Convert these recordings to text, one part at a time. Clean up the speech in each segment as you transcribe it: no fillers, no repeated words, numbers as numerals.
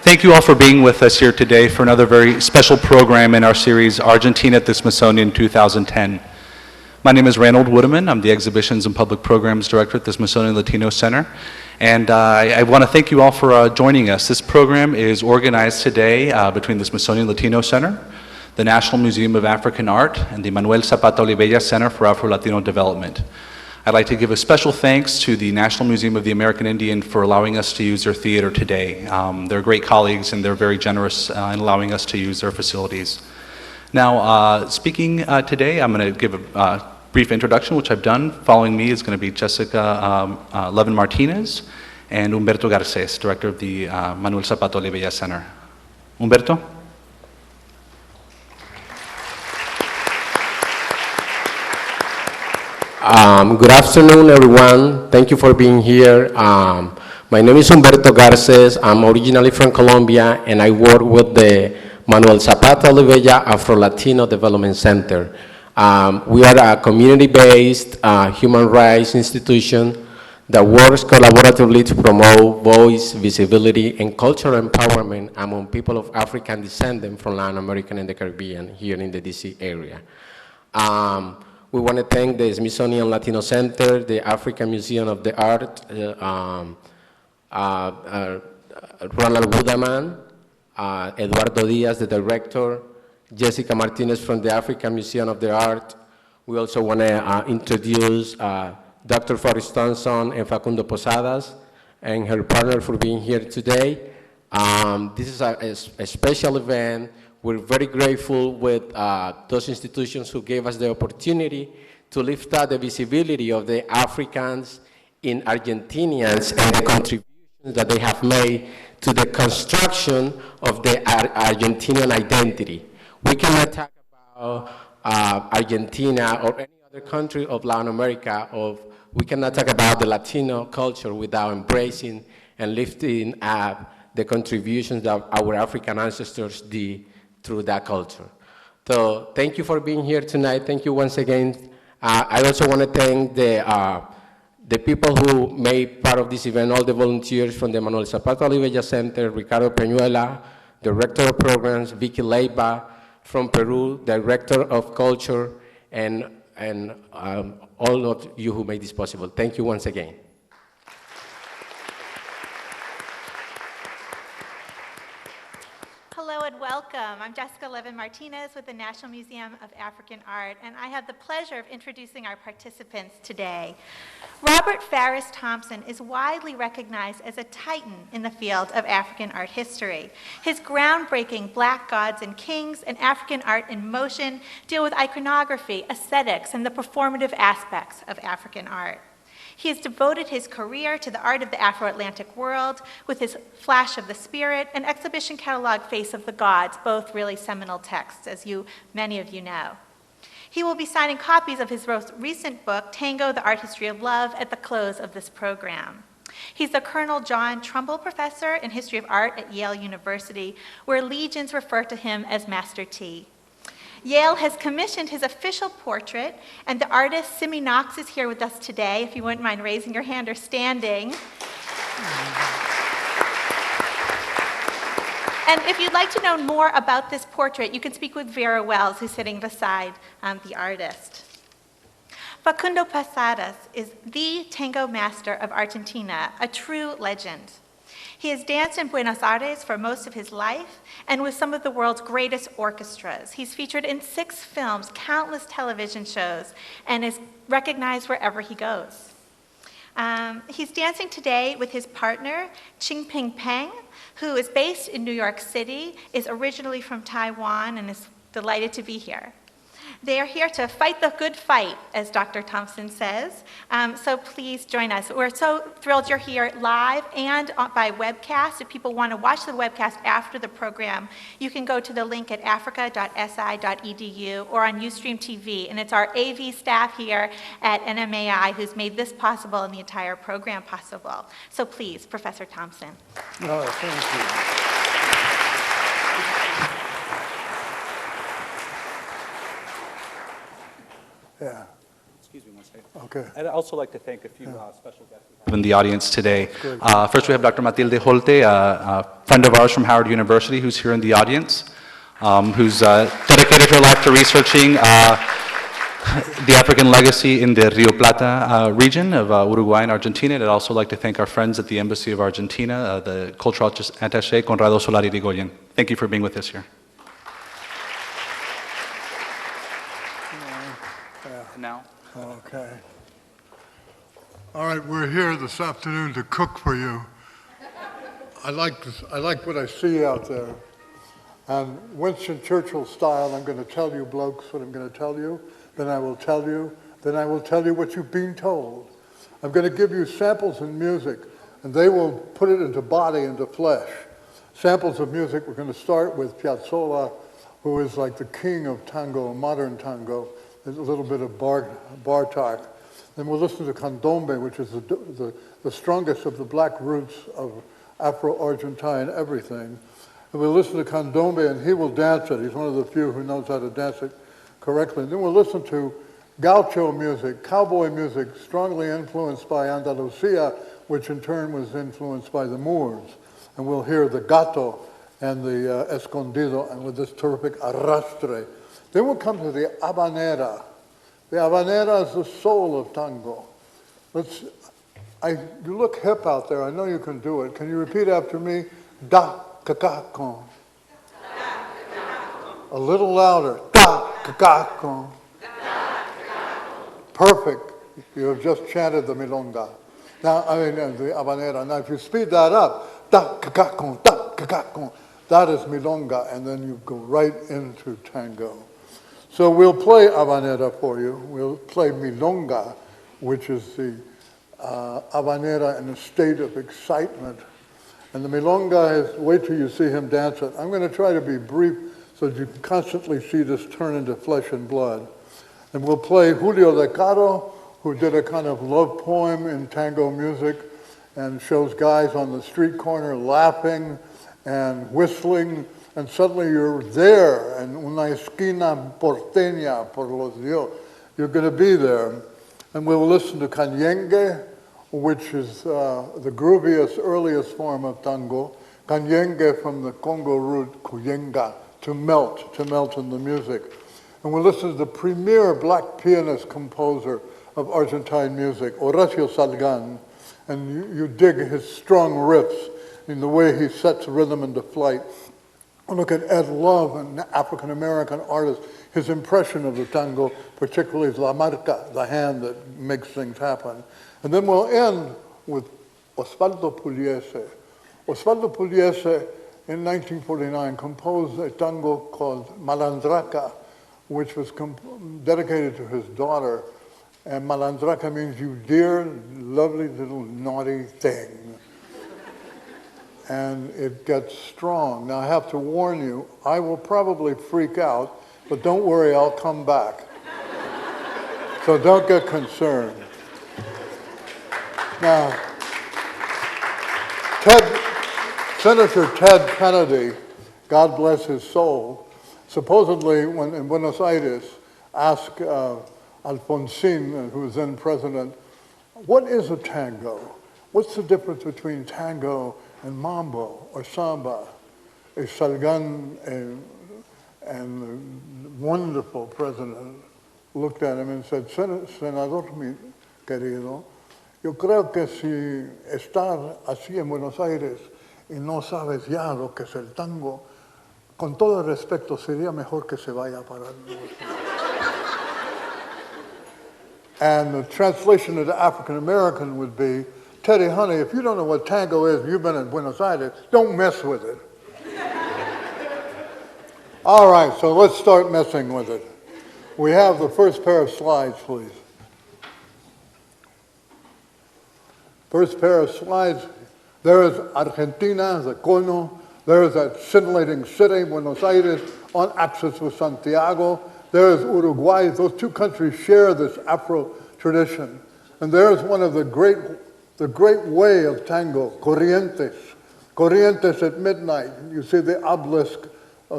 Thank you all for being with us here today for another very special program in our series, Argentina at the Smithsonian 2010. My name is Reynold Woodeman. I'm the Exhibitions and Public Programs Director at the Smithsonian Latino Center. And I want to thank you all for joining us. This program is organized today between the Smithsonian Latino Center, the National Museum of African Art, and the Manuel Zapata Olivella Center for Afro-Latino Development. I'd like to give a special thanks to the National Museum of the American Indian for allowing us to use their theater today. They're great colleagues and they're very generous in allowing us to use their facilities. Now, speaking today, I'm going to give a brief introduction, which I've done. Following me is going to be Jessica Levin Martinez and Humberto Garces, Director of the Manuel Zapata Olivella Center. Humberto? Good afternoon, everyone. Thank you for being here. My name is Humberto Garces. I'm originally from Colombia, and I work with the Manuel Zapata Olivella Afro-Latino Development Center. We are a community-based human rights institution that works collaboratively to promote voice, visibility, and cultural empowerment among people of African descent from Latin America and the Caribbean here in the DC area. We want to thank the Smithsonian Latino Center, the African Museum of the Art, Ronald Woodeman, Eduardo Diaz, the director, Jessica Martinez from the African Museum of the Art. We also want to introduce Dr. Forrest Thompson and Facundo Posadas and her partner for being here today. This is a special event. We're very grateful with those institutions who gave us the opportunity to lift up the visibility of the Africans in Argentinians and the contributions that they have made to the construction of the Argentinian identity. We cannot talk about Argentina or any other country of Latin America, we cannot talk about the Latino culture without embracing and lifting up the contributions that our African ancestors did through that culture. So thank you for being here tonight. Thank you once again. I also want to thank the people who made part of this event, all the volunteers from the Manuel Zapata Olivella Center, Ricardo Peñuela, Director of Programs, Vicky Leiva from Peru, Director of Culture, and all of you who made this possible. Thank you once again. Hello and welcome. I'm Jessica Levin Martinez with the National Museum of African Art, and I have the pleasure of introducing our participants today. Robert Farris Thompson is widely recognized as a titan in the field of African art history. His groundbreaking Black Gods and Kings and African Art in Motion deal with iconography, aesthetics, and the performative aspects of African art. He has devoted his career to the art of the Afro-Atlantic world with his Flash of the Spirit and exhibition catalog Face of the Gods, both really seminal texts, as many of you know. He will be signing copies of his most recent book, Tango, the Art History of Love, at the close of this program. He's the Colonel John Trumbull Professor in History of Art at Yale University, where legions refer to him as Master T. Yale has commissioned his official portrait, and the artist Simi Knox is here with us today, if you wouldn't mind raising your hand or standing. And if you'd like to know more about this portrait, you can speak with Vera Wells, who's sitting beside the artist. Facundo Posadas is the tango master of Argentina, a true legend. He has danced in Buenos Aires for most of his life and with some of the world's greatest orchestras. He's featured in 6 films, countless television shows, and is recognized wherever he goes. He's dancing today with his partner, Ching Ping Peng, who is based in New York City, is originally from Taiwan, and is delighted to be here. They are here to fight the good fight, as Dr. Thompson says, so please join us. We're so thrilled you're here live and by webcast. If people want to watch the webcast after the program, you can go to the link at africa.si.edu or on Ustream TV, and it's our AV staff here at NMAI who's made this possible and the entire program possible. So please, Professor Thompson. Oh, thank you. Yeah. Excuse me one second. Okay. I'd also like to thank a few special guests we have in the audience today. First, we have Dr. Matilde Holte, a friend of ours from Howard University, who's here in the audience, who's dedicated her life to researching the African legacy in the Rio Plata region of Uruguay and Argentina. And I'd also like to thank our friends at the Embassy of Argentina, the cultural attaché, Conrado Solari Rigoyen. Thank you for being with us here. And now? Okay. All right, we're here this afternoon to cook for you. I like what I see out there. And Winston Churchill style, I'm going to tell you, blokes, what I'm going to tell you. Then I will tell you. Then I will tell you what you've been told. I'm going to give you samples in music, and they will put it into body, into flesh. Samples of music, we're going to start with Piazzolla, who is like the king of tango, modern tango. There's a little bit of Bartok. Then we'll listen to Candombe, which is the strongest of the black roots of Afro-Argentine everything. And we'll listen to Candombe, and he will dance it. He's one of the few who knows how to dance it correctly. Then we'll listen to gaucho music, cowboy music, strongly influenced by Andalusia, which in turn was influenced by the Moors. And we'll hear the gato and the escondido, and with this terrific arrastre. Then we'll come to the habanera. The habanera is the soul of tango. You look hip out there. I know you can do it. Can you repeat after me? Da cacacon. A little louder. Da cacacon. Perfect. You have just chanted the milonga. Now, the habanera. Now, if you speed that up, da cacacon, da cacacon. That is milonga, and then you go right into tango. So we'll play habanera for you. We'll play milonga, which is the habanera in a state of excitement. And the milonga is, wait till you see him dance it. I'm going to try to be brief so that you can constantly see this turn into flesh and blood. And we'll play Julio de Caro, who did a kind of love poem in tango music and shows guys on the street corner laughing and whistling, and suddenly you're there, and una esquina porteña por los Dios. You're going to be there. And we'll listen to Canyengue, which is the grooviest, earliest form of tango. Canyengue from the Congo root, kuyenga, to melt in the music. And we'll listen to the premier black pianist composer of Argentine music, Horacio Salgan, and you dig his strong riffs in the way he sets rhythm into flight. Look at Ed Love, an African-American artist, his impression of the tango, particularly la marca, the hand that makes things happen. And then we'll end with Osvaldo Pugliese. Osvaldo Pugliese, in 1949, composed a tango called Malandraca, which was dedicated to his daughter. And Malandraca means you dear, lovely little naughty thing. And it gets strong. Now I have to warn you, I will probably freak out, but don't worry, I'll come back. So don't get concerned. Now, Senator Ted Kennedy, God bless his soul, supposedly when in Buenos Aires asked Alfonsín, who was then president, what is a tango? What's the difference between tango and mambo or samba? Salgan and the wonderful president looked at him and said, Senador mi querido, yo creo que si estar así en Buenos Aires y no sabes ya lo que es el tango, con todo respeto sería mejor que se vaya para And the translation into African American would be, Teddy, honey, if you don't know what tango is, you've been in Buenos Aires, don't mess with it. All right, so let's start messing with it. We have the first pair of slides, please. First pair of slides. There is Argentina, the cono. There is that scintillating city, Buenos Aires, on axis with Santiago. There is Uruguay. Those two countries share this Afro tradition. And there is one of the great way of tango, Corrientes. Corrientes at midnight. You see the obelisk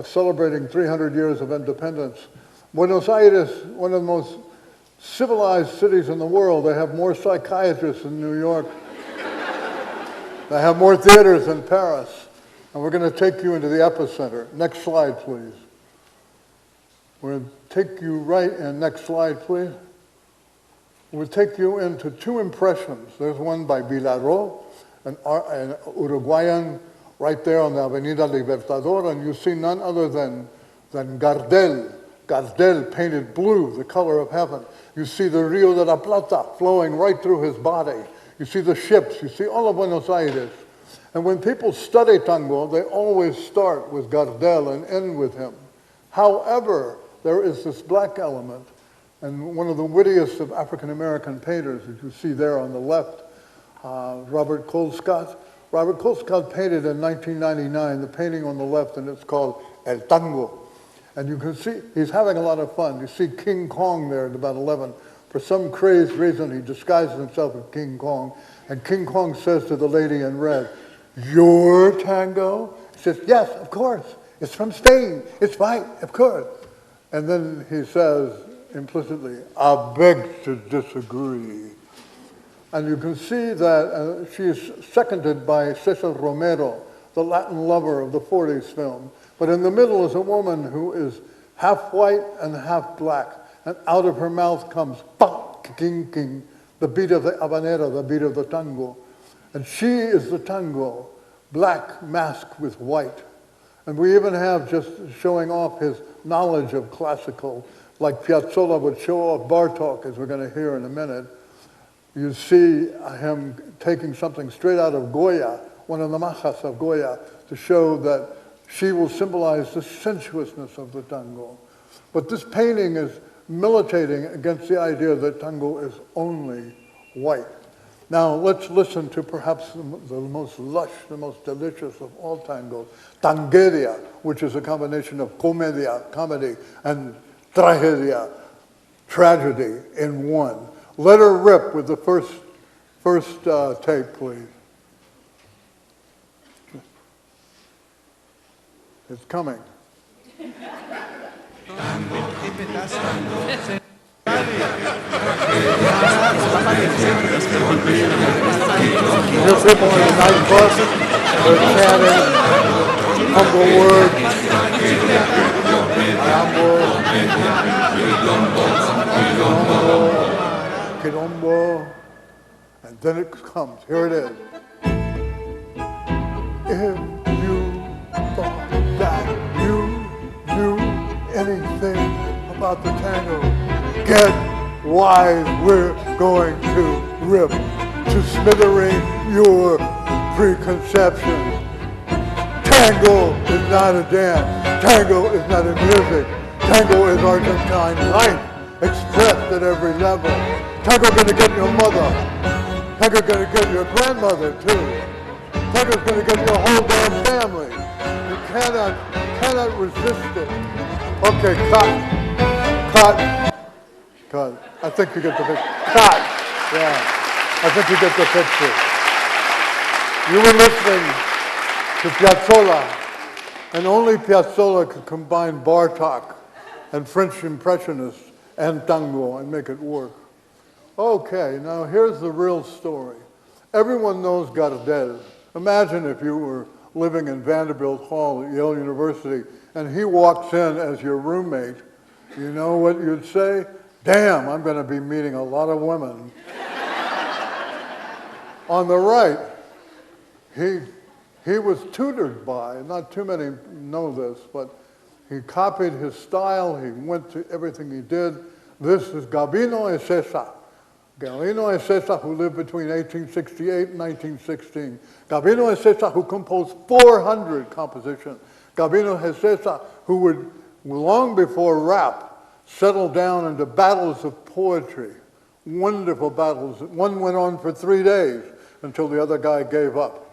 celebrating 300 years of independence. Buenos Aires, one of the most civilized cities in the world, they have more psychiatrists in New York. They have more theaters in Paris. And we're going to take you into the epicenter. Next slide, please. We're going to take you right in. Next slide, please. We'll take you into two impressions. There's one by Villarro, an Uruguayan, right there on the Avenida Libertador, and you see none other than Gardel. Gardel painted blue, the color of heaven. You see the Rio de la Plata flowing right through his body. You see the ships. You see all of Buenos Aires. And when people study tango, they always start with Gardel and end with him. However, there is this black element, and one of the wittiest of African-American painters, as you see there on the left, Robert Colescott. Robert Colescott painted in 1999 the painting on the left, and it's called El Tango. And you can see he's having a lot of fun. You see King Kong there at about 11. For some crazed reason, he disguises himself as King Kong, and King Kong says to the lady in red, "Your tango?" She says, "Yes, of course. It's from Spain. It's white, of course." And then he says implicitly, "I beg to disagree." And you can see that she is seconded by Cesar Romero, the Latin lover of the 40s film. But in the middle is a woman who is half white and half black. And out of her mouth comes, "Pam, king, king," the beat of the habanera, the beat of the tango. And she is the tango, black masked with white. And we even have, just showing off his knowledge of classical, like Piazzolla would show off Bartók, as we're going to hear in a minute. You see him taking something straight out of Goya, one of the majas of Goya, to show that she will symbolize the sensuousness of the tango. But this painting is militating against the idea that tango is only white. Now let's listen to perhaps the most lush, the most delicious of all tangos, Tangeria, which is a combination of comedia, comedy, and tragedia, tragedy in one. Let her rip with the first take, please. It's coming. Here's people in a nice bus. They're chanting humble words. Quilombo. And then it comes. Here it is. If you thought that you knew anything about the tango, get wise. We're going to rip to smithereen your preconceptions. Tango is not a dance. Tango is not a music. Tango is Argentine life expressed at every level. Tango's going to get your mother. Tango's going to get your grandmother too. Tango's going to get your whole damn family. You cannot resist it. Okay, cut. I think you get the picture. Cut. Yeah. I think you get the picture. You were listening to Piazzolla, and only Piazzolla could combine Bartók and French Impressionists and tango and make it work. Okay, now here's the real story. Everyone knows Gardel. Imagine if you were living in Vanderbilt Hall at Yale University and he walks in as your roommate. You know what you'd say? Damn, I'm going to be meeting a lot of women. On the right, he was tutored by, not too many know this, but he copied his style, he went to everything he did. This is Gabino Ezeiza. Gabino Ezeiza, who lived between 1868 and 1916. Gabino Ezeiza, who composed 400 compositions. Gabino Ezeiza, who would, long before rap, settle down into battles of poetry. Wonderful battles. One went on for 3 days until the other guy gave up.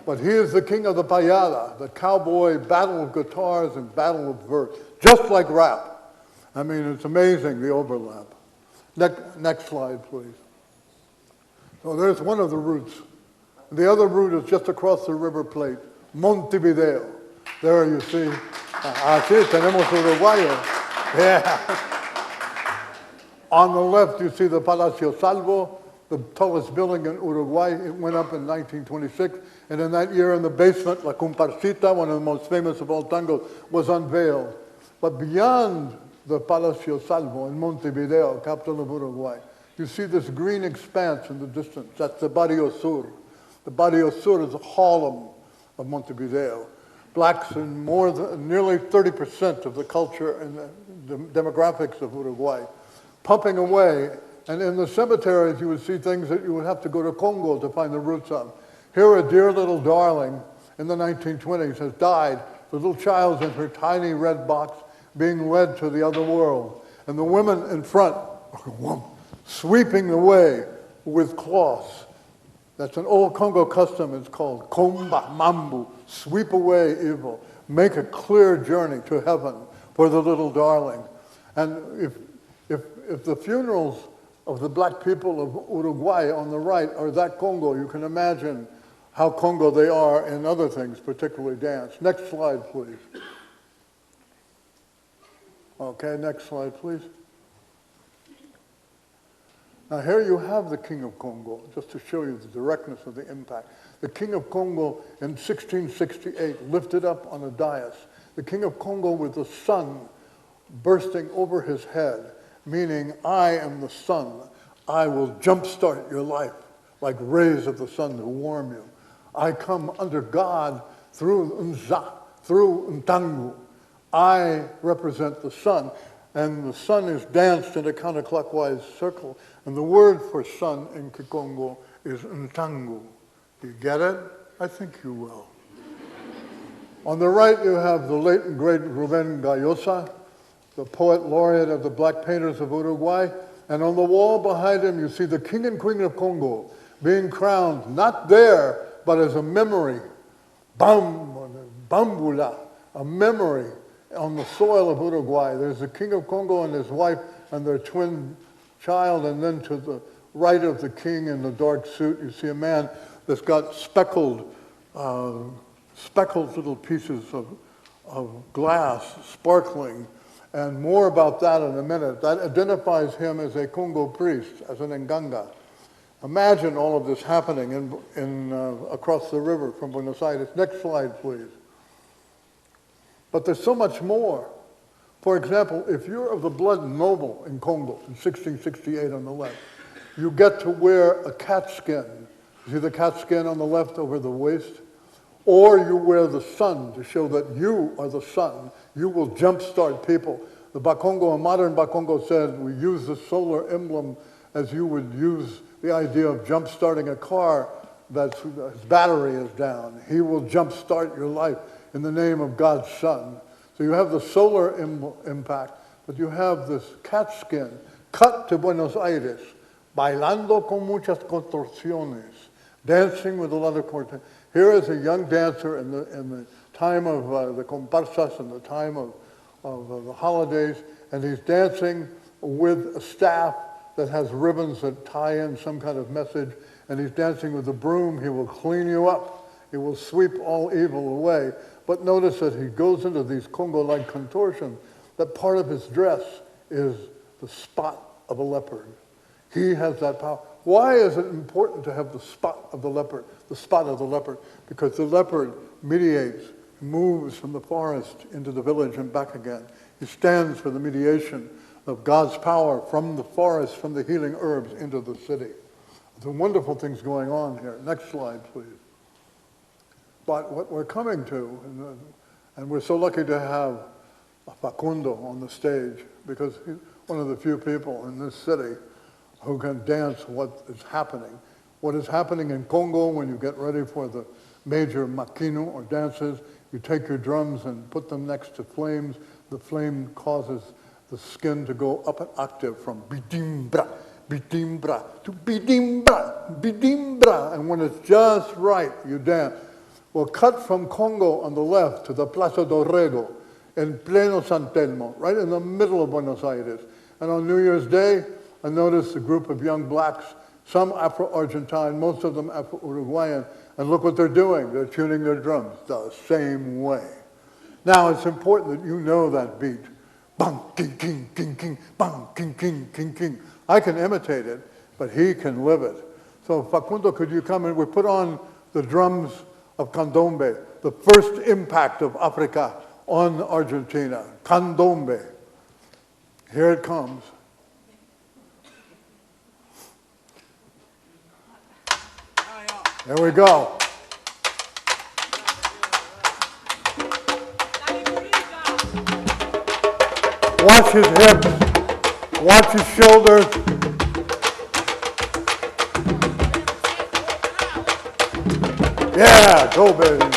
But he is the king of the payada, the cowboy battle of guitars and battle of verse, just like rap. I mean, it's amazing, the overlap. Next slide, please. So there's one of the routes. The other route is just across the River Plate, Montevideo. There you see. Así tenemos Uruguayo. Yeah. On the left, you see the Palacio Salvo, the tallest building in Uruguay. It went up in 1926. And in that year, in the basement, La Comparsita, one of the most famous of all tangos, was unveiled. But beyond the Palacio Salvo in Montevideo, capital of Uruguay, you see this green expanse in the distance. That's the Barrio Sur. The Barrio Sur is a Harlem of Montevideo. Blacks in nearly 30% of the culture and the demographics of Uruguay, pumping away. And in the cemeteries, you would see things that you would have to go to Congo to find the roots of. Here, a dear little darling in the 1920s has died. The little child's in her tiny red box being led to the other world. And the women in front are sweeping the way with cloths. That's an old Congo custom. It's called Komba Mambu. Sweep away evil. Make a clear journey to heaven for the little darling. And if the funerals of the black people of Uruguay on the right are that Congo, you can imagine how Congo they are in other things, particularly dance. Next slide, please. Okay, next slide, please. Now here you have the King of Congo, just to show you the directness of the impact. The King of Congo in 1668 lifted up on a dais. The King of Congo with the sun bursting over his head, meaning, I am the sun. I will jumpstart your life like rays of the sun to warm you. I come under God through Nza, through Ntangu. I represent the sun, and the sun is danced in a counterclockwise circle. And the word for sun in Kikongo is Ntangu. Do you get it? I think you will. On the right, you have the late and great Rubén Gayosa, the poet laureate of the Black Painters of Uruguay. And on the wall behind him, you see the King and Queen of Congo being crowned, not there, but as a memory, Bambula, a memory on the soil of Uruguay. There's the King of Congo and his wife and their twin child, and then to the right of the king in the dark suit, you see a man that's got speckled little pieces of glass sparkling, and more about that in a minute. That identifies him as a Congo priest, as an Nganga. Imagine all of this happening across the river from Buenos Aires. Next slide, please. But there's so much more. For example, if you're of the blood noble in Congo in 1668 on the left, you get to wear a cat skin. You see the cat skin on the left over the waist? Or you wear the sun to show that you are the sun. You will jumpstart people. The Bakongo, a modern Bakongo said, we use the solar emblem as you would use the idea of jumpstarting a car that's his battery is down. He will jumpstart your life in the name of God's sun. So you have the solar impact, but you have this cat skin cut to Buenos Aires, bailando con muchas contorsiones, dancing with a lot of contortions. Here is a young dancer in the time of the comparsas and the time of the holidays, and he's dancing with a staff that has ribbons that tie in some kind of message, and he's dancing with a broom. He will clean you up. He will sweep all evil away. But notice that he goes into these Congo-like contortions, that part of his dress is the spot of a leopard. He has that power. Why is it important to have the spot of the leopard? The spot of the leopard, because the leopard mediates, moves from the forest into the village and back again. He stands for the mediation of God's power from the forest, from the healing herbs into the city. There's wonderful things going on here. Next slide, please. But what we're coming to, and we're so lucky to have Facundo on the stage, because he's one of the few people in this city who can dance what is happening. What is happening in Congo when you get ready for the major makino or dances, you take your drums and put them next to flames. The flame causes the skin to go up an octave from bidimbra, bidimbra, to bidimbra, bidimbra. And when it's just right, you dance. Well, cut from Congo on the left to the Plaza Dorrego in pleno San Telmo, right in the middle of Buenos Aires. And on New Year's Day, I noticed a group of young blacks, some Afro-Argentine, most of them Afro-Uruguayan, and look what they're doing. They're tuning their drums the same way. Now, it's important that you know that beat, bang, king, king, king, king, bang, king, king, king, king. I can imitate it, but he can live it. So Facundo, could you come in? We put on the drums of Candombe, the first impact of Africa on Argentina. Candombe. Here it comes. There we go. Watch his hips, watch his shoulders. Yeah, go baby.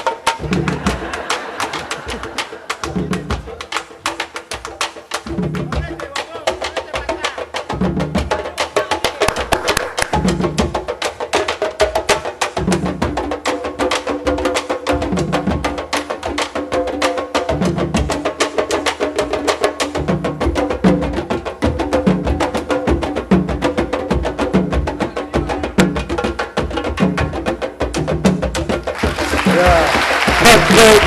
That's great.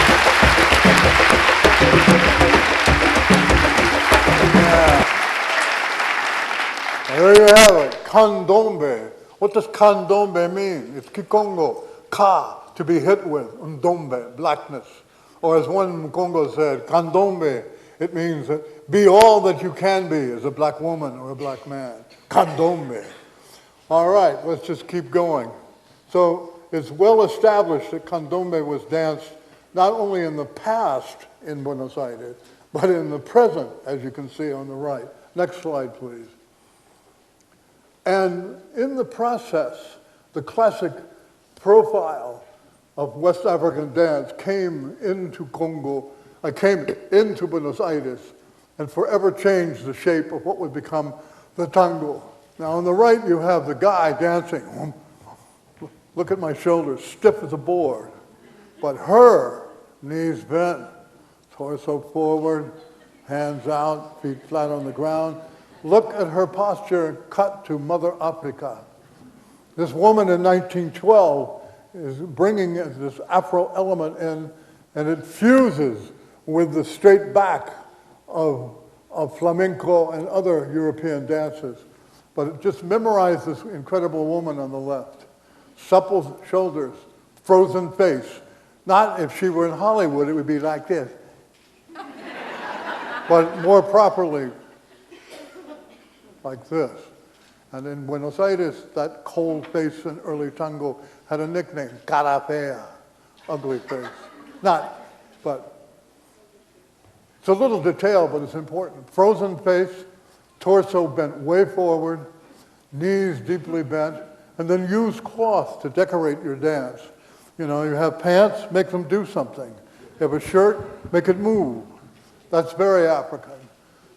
Yeah. There you have it, Candombe. What does Candombe mean? It's Kikongo, ka, to be hit with, undombe, blackness. Or as one Congo said, Candombe, it means that be all that you can be as a black woman or a black man. Candombe. All right, let's just keep going. So it's well established that Candombe was danced not only in the past in Buenos Aires, but in the present, as you can see on the right. Next slide, please. And in the process, the classic profile of West African dance came into Buenos Aires, and forever changed the shape of what would become the tango. Now on the right, you have the guy dancing. Look at my shoulders, stiff as a board. But her, knees bent, torso forward, hands out, feet flat on the ground. Look at her posture cut to Mother Africa. This woman in 1912 is bringing this Afro element in, and it fuses with the straight back of flamenco and other European dances. But just memorize this incredible woman on the left. Supple shoulders, frozen face. Not if she were in Hollywood, it would be like this. But more properly, like this. And in Buenos Aires, that cold face in early tango had a nickname, cara fea, ugly face. But it's a little detail, but it's important. Frozen face, torso bent way forward, knees deeply bent, and then use cloth to decorate your dance. You know, you have pants, make them do something. You have a shirt, make it move. That's very African.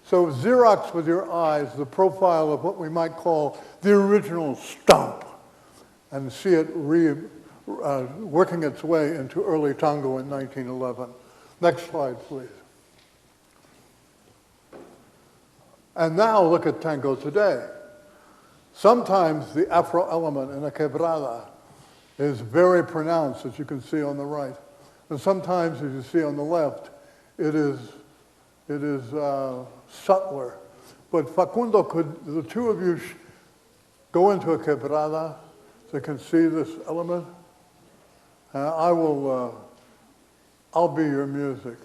So Xerox with your eyes the profile of what we might call the original stomp, and see it working its way into early tango in 1911. Next slide, please. And now look at tango today. Sometimes the Afro element in a quebrada is very pronounced, as you can see on the right. And sometimes, as you see on the left, it is subtler. But Facundo, could the two of you go into a quebrada so you can see this element? I'll be your music.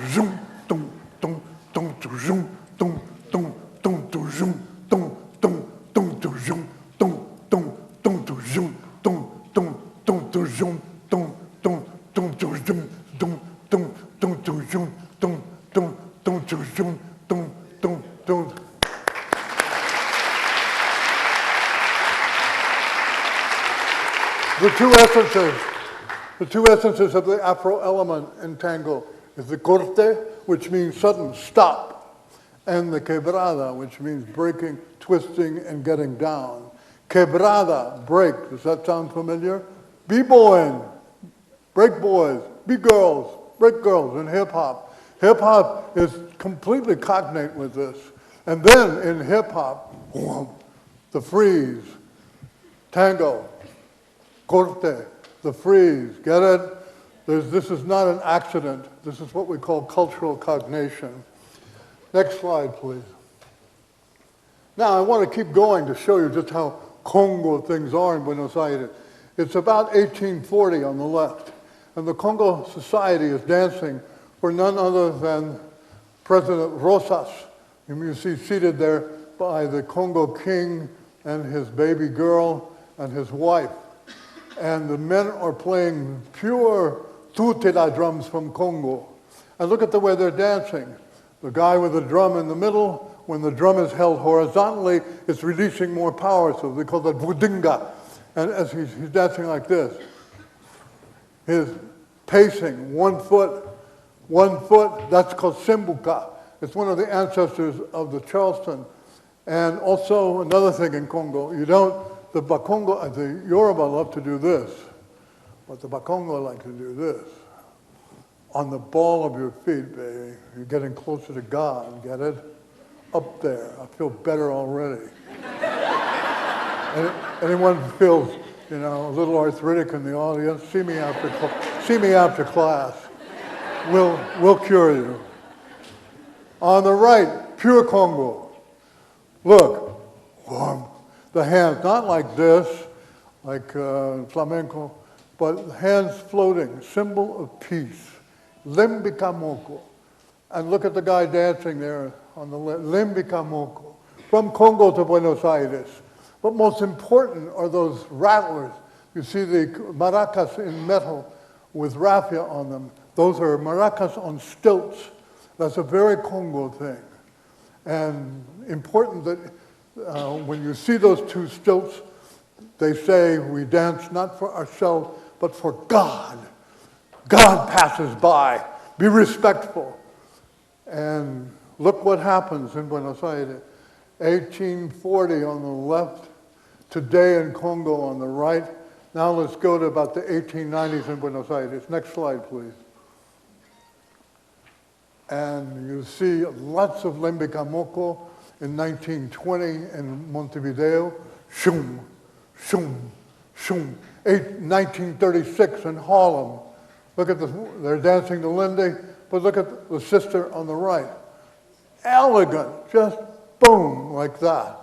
Zoom, dum, dum, dum, zoom, dum, dum, dum, zoom, dum, dum, dum, zoom, dum, dum, dum, zoom, dum, dum, dum, zoom, dum, dum, dum, zoom, dum, dum, dum, zoom, dum, dum, dum, zoom, dum, dum, dum. The two essences of the Afro element in tango is the corte, which means sudden stop, and the quebrada, which means breaking, twisting, and getting down. Quebrada, break. Does that sound familiar? B-boying, break boys, B-girls, break girls in hip-hop. Hip-hop is completely cognate with this. And then in hip-hop, the freeze, tango, corte, the freeze, get it? This is not an accident. This is what we call cultural cognation. Next slide, please. Now, I want to keep going to show you just how Congo things are in Buenos Aires. It's about 1840 on the left, and the Congo society is dancing for none other than President Rosas, whom you see seated there by the Congo king and his baby girl and his wife. And the men are playing pure tutela drums from Congo. And look at the way they're dancing. The guy with the drum in the middle, when the drum is held horizontally, it's releasing more power, so they call that budinga. And as he's dancing like this, he's pacing, 1 foot, that's called simbuka. It's one of the ancestors of the Charleston. And also another thing in Congo, the Bakongo, the Yoruba love to do this, but the Bakongo like to do this. On the ball of your feet, baby. You're getting closer to God, get it? Up there. I feel better already. Anyone feels, a little arthritic in the audience? See me after class. We'll cure you. On the right, pure Congo. Look, warm. The hands, not like this, like flamenco, but hands floating, symbol of peace. Limbikamoko. And look at the guy dancing there on the left. Limbikamoko. From Congo to Buenos Aires. But most important are those rattlers. You see the maracas in metal with raffia on them. Those are maracas on stilts. That's a very Congo thing. And important that when you see those two stilts, they say we dance not for ourselves, but for God. God passes by. Be respectful. And look what happens in Buenos Aires. 1840 on the left, today in Congo on the right. Now let's go to about the 1890s in Buenos Aires. Next slide, please. And you see lots of Limbikamoko in 1920 in Montevideo. Shum, shum, shum. 1936 in Harlem. Look at this, they're dancing to Lindy, but look at the sister on the right. Elegant, just boom, like that.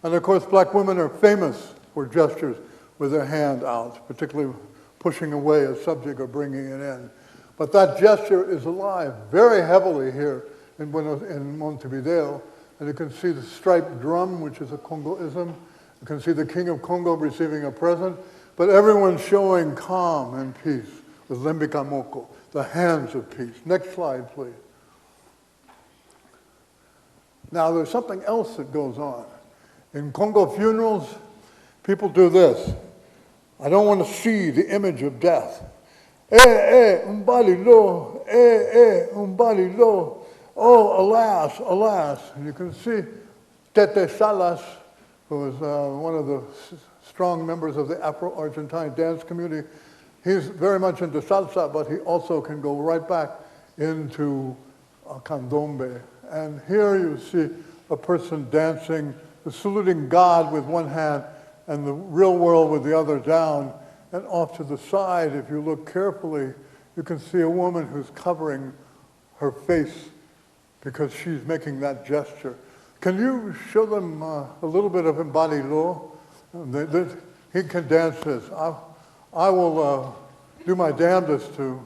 And of course, black women are famous for gestures with their hand out, particularly pushing away a subject or bringing it in. But that gesture is alive very heavily here in Montevideo. And you can see the striped drum, which is a Congoism. You can see the King of Congo receiving a present. But everyone's showing calm and peace with Limbikamoko, the hands of peace. Next slide, please. Now, there's something else that goes on. In Congo funerals, people do this. I don't want to see the image of death. Umbalilo, umbalilo. Oh, alas, alas. And you can see Tete Salas, who is one of the strong members of the Afro-Argentine dance community. He's very much into salsa, but he also can go right back into Candombe. And here you see a person dancing, saluting God with one hand and the real world with the other down. And off to the side, if you look carefully, you can see a woman who's covering her face because she's making that gesture. Can you show them a little bit of Mbalilo? He can dance this. I will do my damnedest to.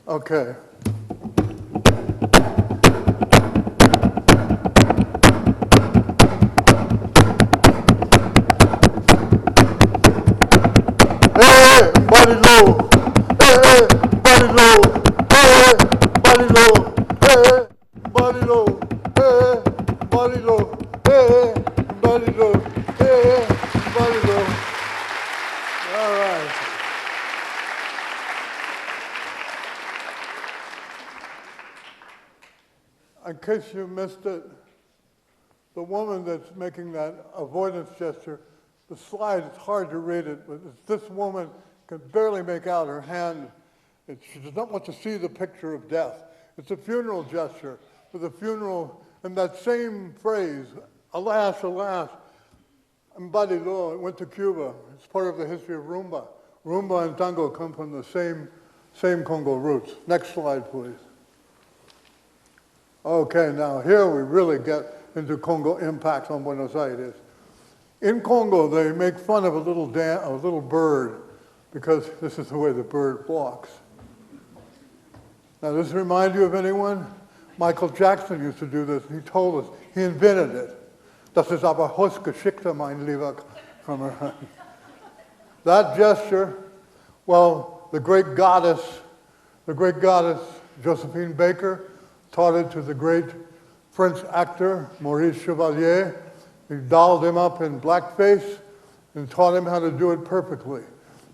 Okay. Body low, hey, body low, hey, body low, hey, body low, hey, body low, hey, body low, hey, body low. All right. In case you missed it, the woman that's making that avoidance gesture, the slide, it's hard to read it, but it's this woman can barely make out her hand. She does not want to see the picture of death. It's a funeral gesture with a funeral, and that same phrase, alas, alas, Embadilo, it went to Cuba. It's part of the history of rumba. Rumba and tango come from the same Congo roots. Next slide, please. Okay, now here we really get into Congo impacts on Buenos Aires. In Congo, they make fun of a little bird, because this is the way the bird walks. Now, does this remind you of anyone? Michael Jackson used to do this. He told us, he invented it. Das ist aber Hausgeschichte, mein Lieber Kameraden. That gesture, well, the great goddess Josephine Baker taught it to the great French actor Maurice Chevalier. He dolled him up in blackface and taught him how to do it perfectly.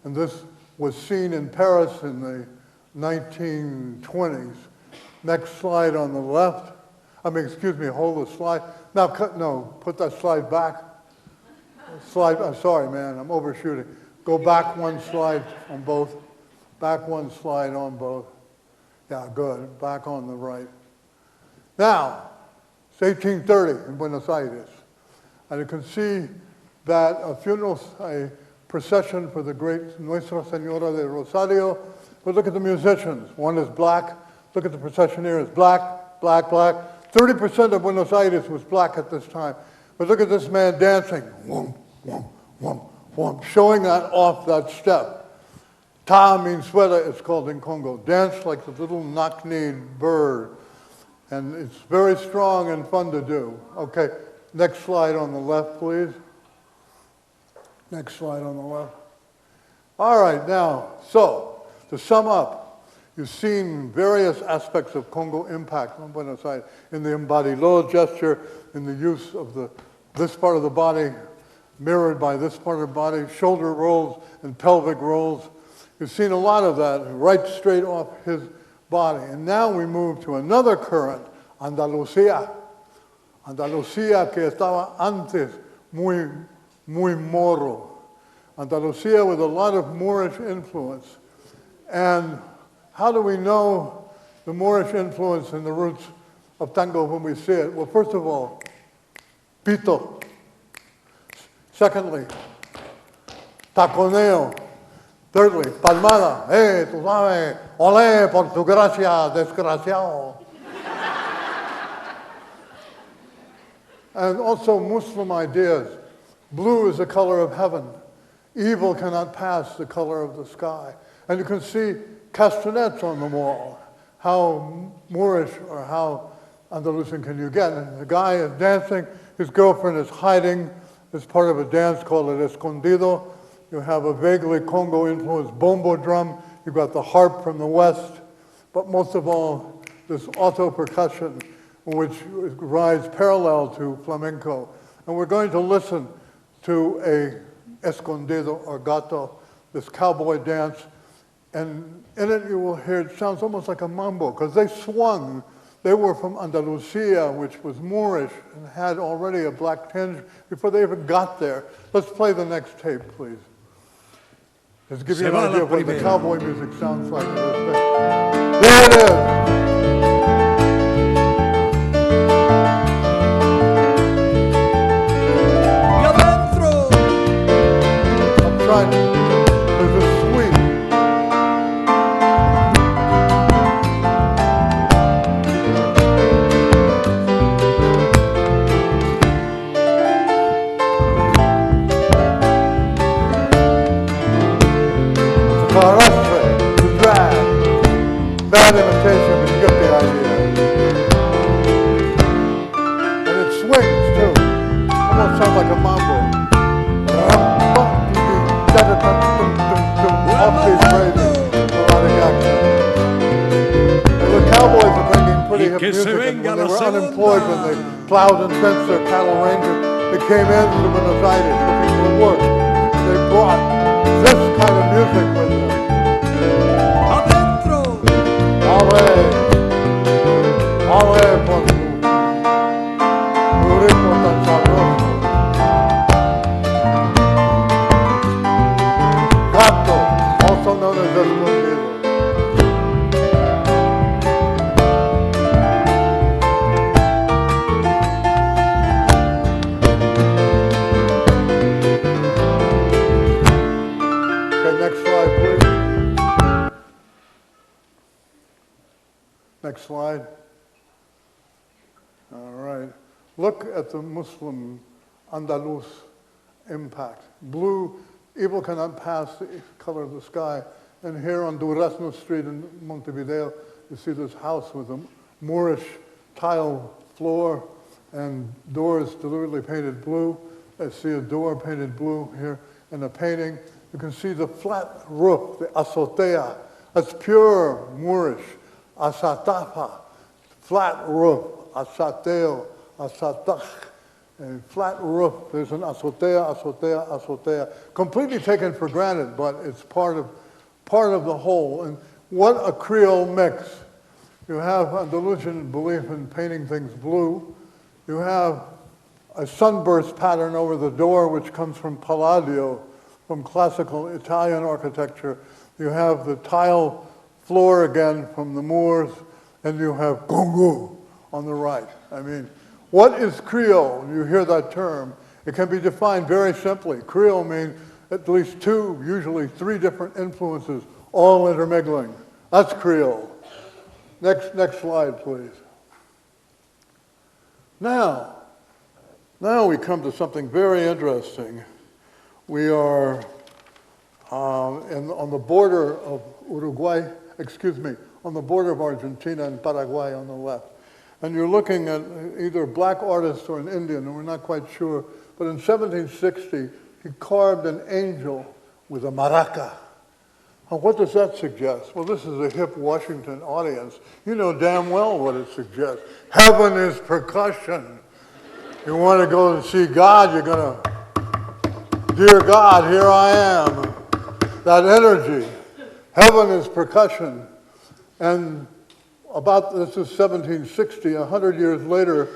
And this was seen in Paris in the 1920s. Next slide on the left. Hold the slide. Now, put that slide back. I'm sorry, man, I'm overshooting. Go back one slide on both. Back one slide on both. Yeah, good. Back on the right. Now, it's 1830 in Buenos Aires. And you can see that a procession for the great Nuestra Señora de Rosario. But look at the musicians. One is black. Look at the procession here. It's black, black, black. 30% of Buenos Aires was black at this time. But look at this man dancing. Whoom, whoom, whoom, whoom, showing that off that step. Ta means suela, it's called in Congo. Dance like the little knock-kneed bird. And it's very strong and fun to do. Okay, next slide on the left, please. Next slide on the left. All right, now, so to sum up, you've seen various aspects of Congo impact on Buenos Aires in the embadilo gesture, in the use of this part of the body mirrored by this part of the body, shoulder rolls and pelvic rolls. You've seen a lot of that right straight off his body. And now we move to another current, Andalucía. Andalucía que estaba antes muy moro. Andalucía with a lot of Moorish influence. And how do we know the Moorish influence in the roots of tango when we see it? Well, first of all, pito. Secondly, taconeo. Thirdly, palmada. Tú sabes, olé por tu gracia, desgraciado. And also Muslim ideas. Blue is the color of heaven. Evil cannot pass the color of the sky. And you can see castanets on the wall. How Moorish or how Andalusian can you get? And the guy is dancing, his girlfriend is hiding. It's part of a dance called el escondido. You have a vaguely Congo-influenced bombo drum. You've got the harp from the west. But most of all, this auto percussion, which rides parallel to flamenco. And we're going to listen to a escondido or gato, this cowboy dance. And in it you will hear, it sounds almost like a mambo, because they swung. They were from Andalusia, which was Moorish, and had already a black tinge before they even got there. Let's play the next tape, please. Let's give you an idea of what the cowboy music sounds like. There it is. I'm trying to. There's a sweep. Bad imitation, but you get the idea. And it swings too. Almost sounds like a mambo. Off these phrases, melodic accent. And the cowboys are bringing pretty hip music, and when they were unemployed, when they plowed and fenced their cattle rangers, they came into Buenos Aires looking for work. They brought this kind of music with them. Ale por tu ritmo tan sabroso. Gato, also known as escondido. Okay, next slide, please. Next slide. All right. Look at the Muslim Andalus impact. Blue, evil cannot pass the color of the sky. And here on Durazno Street in Montevideo, you see this house with a Moorish tile floor and doors deliberately painted blue. I see a door painted blue here in a painting. You can see the flat roof, the azotea. That's pure Moorish. Asatafa, flat roof. Asateo, asatach. A flat roof. There's an azotea, azotea, azotea. Completely taken for granted, but it's part of the whole. And what a Creole mix. You have Andalusian belief in painting things blue. You have a sunburst pattern over the door, which comes from Palladio, from classical Italian architecture. You have the tile floor again from the Moors, and you have gongo on the right. I mean, what is Creole? You hear that term. It can be defined very simply. Creole means at least two, usually three different influences, all intermingling. That's Creole. Next slide, please. Now we come to something very interesting. We are on the border of on the border of Argentina and Paraguay on the left. And you're looking at either a black artist or an Indian, and we're not quite sure. But in 1760, he carved an angel with a maraca. Well, what does that suggest? Well, this is a hip Washington audience. You know damn well what it suggests. Heaven is percussion. You want to go and see God, you're going to, dear God, here I am. That energy. Heaven is percussion. And this is 1760, 100 years later,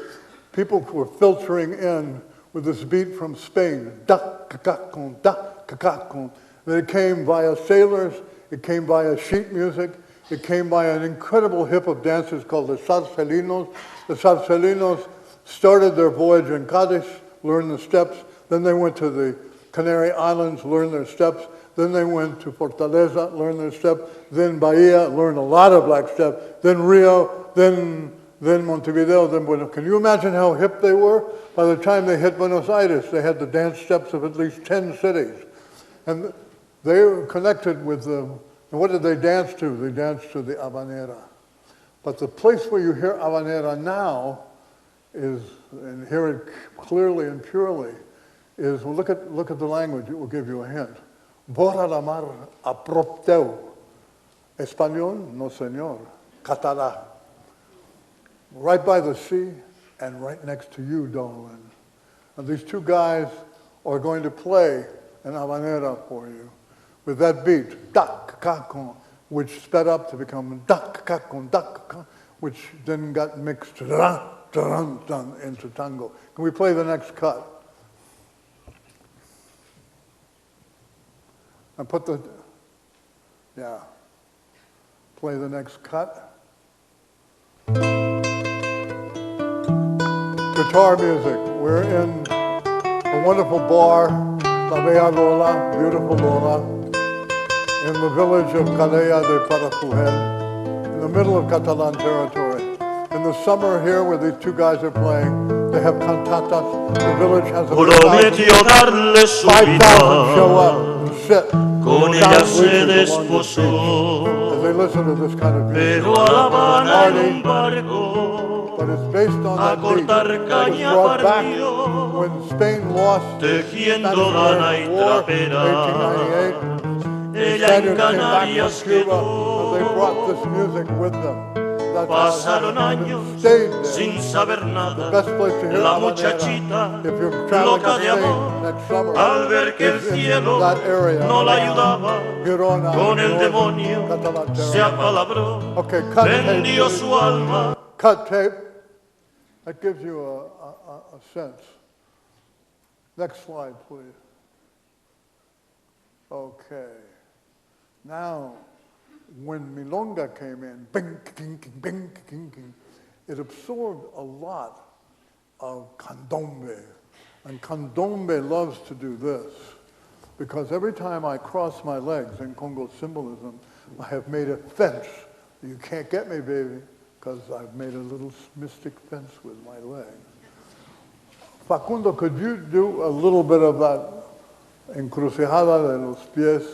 people were filtering in with this beat from Spain. Da, ca-ca-con, da, ca-ca-con. And it came via sailors, it came via sheet music, it came by an incredible hip of dancers called the Zarcelinos. The Zarcelinos started their voyage in Cadiz, learned the steps, then they went to the Canary Islands, learned their steps, then they went to Fortaleza, learned their steps, then Bahia, learned a lot of black steps, then Rio, then Montevideo, then Buenos. Can you imagine how hip they were? By the time they hit Buenos Aires, they had the dance steps of at least 10 cities. And they were connected with and what did they dance to? They danced to the habanera. But the place where you hear habanera now is, and hear it clearly and purely, is, well, look at the language, it will give you a hint. Bora la mar a prop teu. Español, no señor. Catalá. Right by the sea and right next to you, darling. And these two guys are going to play an habanera for you with that beat, dak-ka-kon, which sped up to become dak-ka-kon, dak-ka, which then got mixed dun into tango. Can we play the next cut? And play the next cut. Guitar music. We're in a wonderful bar, La Bella Lola, beautiful Lola, in the village of Calella de Palafrugell, in the middle of Catalan territory. In the summer here, where these two guys are playing, they have cantatas. The village has Prometió darle su 5,000 show vida, up and sit. con ella se desposó, As they listen to this kind of music. pero a La Habana en Party, un barco, but it's based on a that beat. cortar It was caña brought back partió, when Spain lost tejiendo lana y Spanish War, trapera. 1898. The Ella en Spaniards came back Canarias from Cuba, quedó. but they brought this music with them. That's how it Pasaron happened. años It stayed there. sin saber The nada. best place to hear La habanera, muchachita, if you're traveling loca to de Spain amor, next summer, al ver que el is in cielo that area. no la ayudaba, Girona, con el northern demonio Catalan se territory. apalabró, Okay, cut tape, vendió please. su alma. Cut tape. That gives you a sense. Next slide, please. Okay. Now, when Milonga came in, bing, king, king, bing, king, king, it absorbed a lot of Candombe. And Candombe loves to do this. because every time I cross my legs in Congo symbolism, I have made a fence. You can't get me, baby, because I've made a little mystic fence with my legs. Facundo, could you do a little bit of that encrucijada de los pies?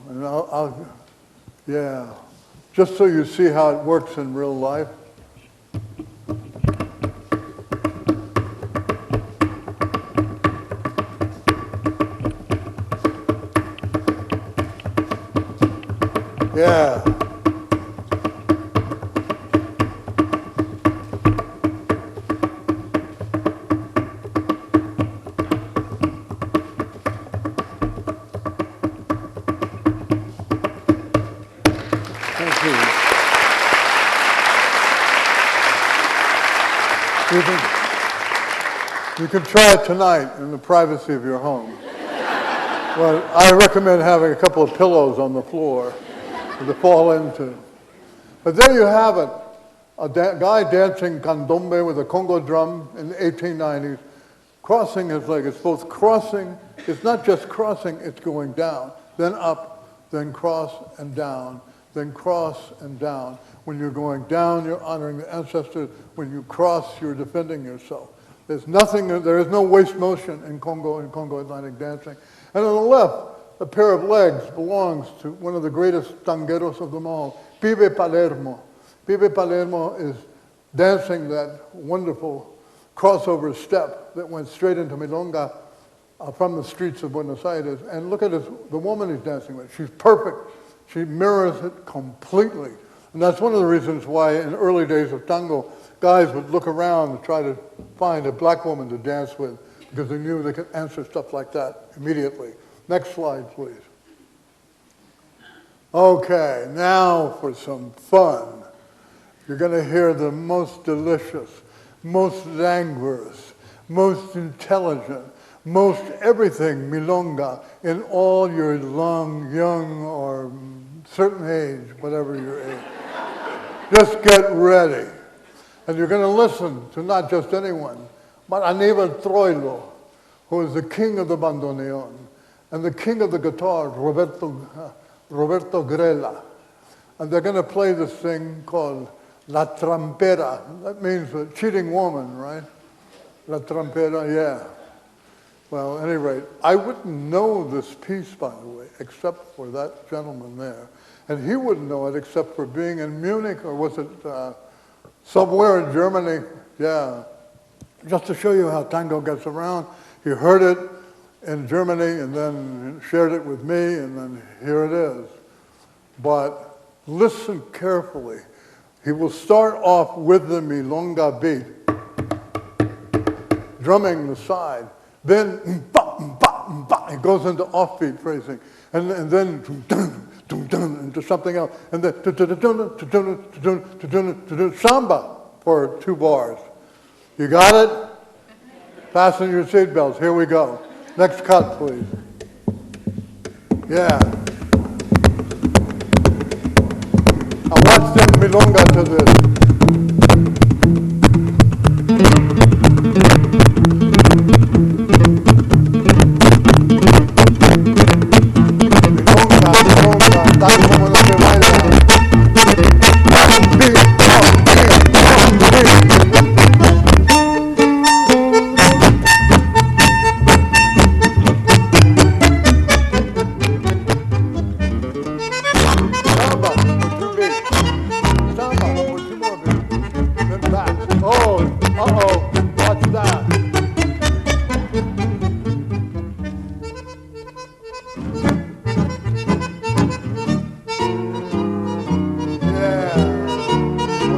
And yeah, just so you see how it works in real life. Yeah. Thank you. You can try it tonight in the privacy of your home. Well, I recommend having a couple of pillows on the floor to fall into. But there you have it, a guy dancing Candombe with a Congo drum in the 1890s, crossing his leg. It's both crossing, it's not just crossing, it's going down, then up, then cross and down, then cross and down. When you're going down, you're honoring the ancestors. When you cross, you're defending yourself. There's nothing, there is no waste motion in Congo Atlantic dancing. And on the left, a pair of legs belongs to one of the greatest tangueros of them all, Pibe Palermo. Pibe Palermo is dancing that wonderful crossover step that went straight into Milonga from the streets of Buenos Aires. And look at the woman he's dancing with. She's perfect. She mirrors it completely. And that's one of the reasons why in early days of tango, guys would look around and try to find a black woman to dance with because they knew they could answer stuff like that immediately. Next slide, please. Okay, now for some fun. You're going to hear the most delicious, most languorous, most intelligent, most everything milonga in all your long, young, or certain age, whatever your age. Just get ready. And you're going to listen to not just anyone, but Aníbal Troilo, who is the king of the bandoneon, and the king of the guitar, Roberto Grela. And they're going to play this thing called La Trampera. That means a cheating woman, right? La Trampera, yeah. Well, at any rate, I wouldn't know this piece, by the way, except for that gentleman there. And he wouldn't know it except for being in Munich, or was it somewhere in Germany? Yeah. Just to show you how tango gets around, he heard it in Germany and then shared it with me, and then here it is. But listen carefully. He will start off with the milonga beat, drumming the side. Then it goes into offbeat phrasing, and then into something else, and then samba for 2 bars. You got it? Fasten your seatbelts. Here we go. Next cut, please. Yeah. Now watch them milonga to this.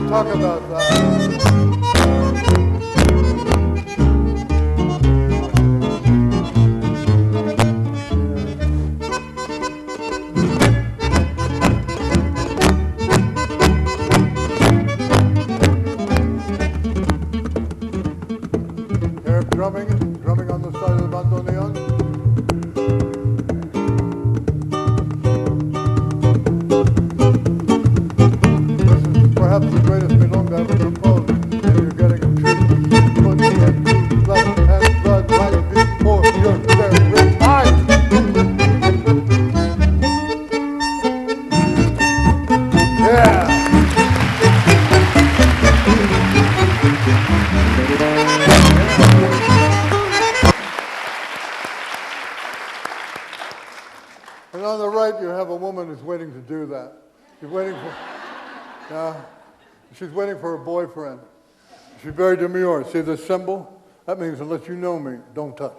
Talk about that. Hear drumming on the side of the bandoneon. This is perhaps the greatest milonga And on the right, you have a woman who's waiting to do that. She's waiting for, she's waiting for her boyfriend. She's very demure. See this symbol? That means unless you know me, don't touch.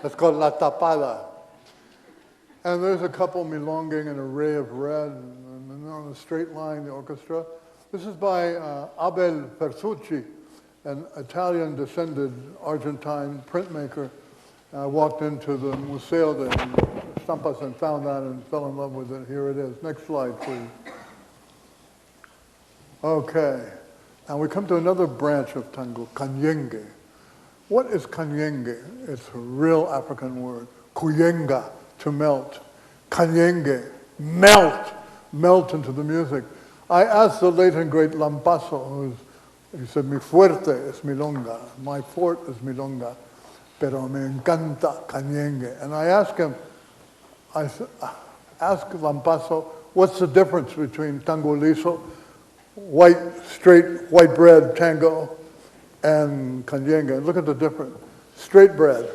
That's called la tapada. And there's a couple milonging an array of red, and on a straight line, the orchestra. This is by Abel Fersucci, an Italian-descended Argentine printmaker. I walked into the Museo de Estampas and found that and fell in love with it. Here it is. Next slide, please. Okay. Now we come to another branch of tango, canyengue. What is canyengue? It's a real African word. Kuyenga, to melt. Canyengue, melt into the music. I asked the late and great Lampaso, he said, mi fuerte es milonga, my fort is milonga, pero me encanta canyengue. And I asked him, ask Lampaso, what's the difference between tango liso, straight white bread tango, and canyengue? Look at the difference. Straight bread,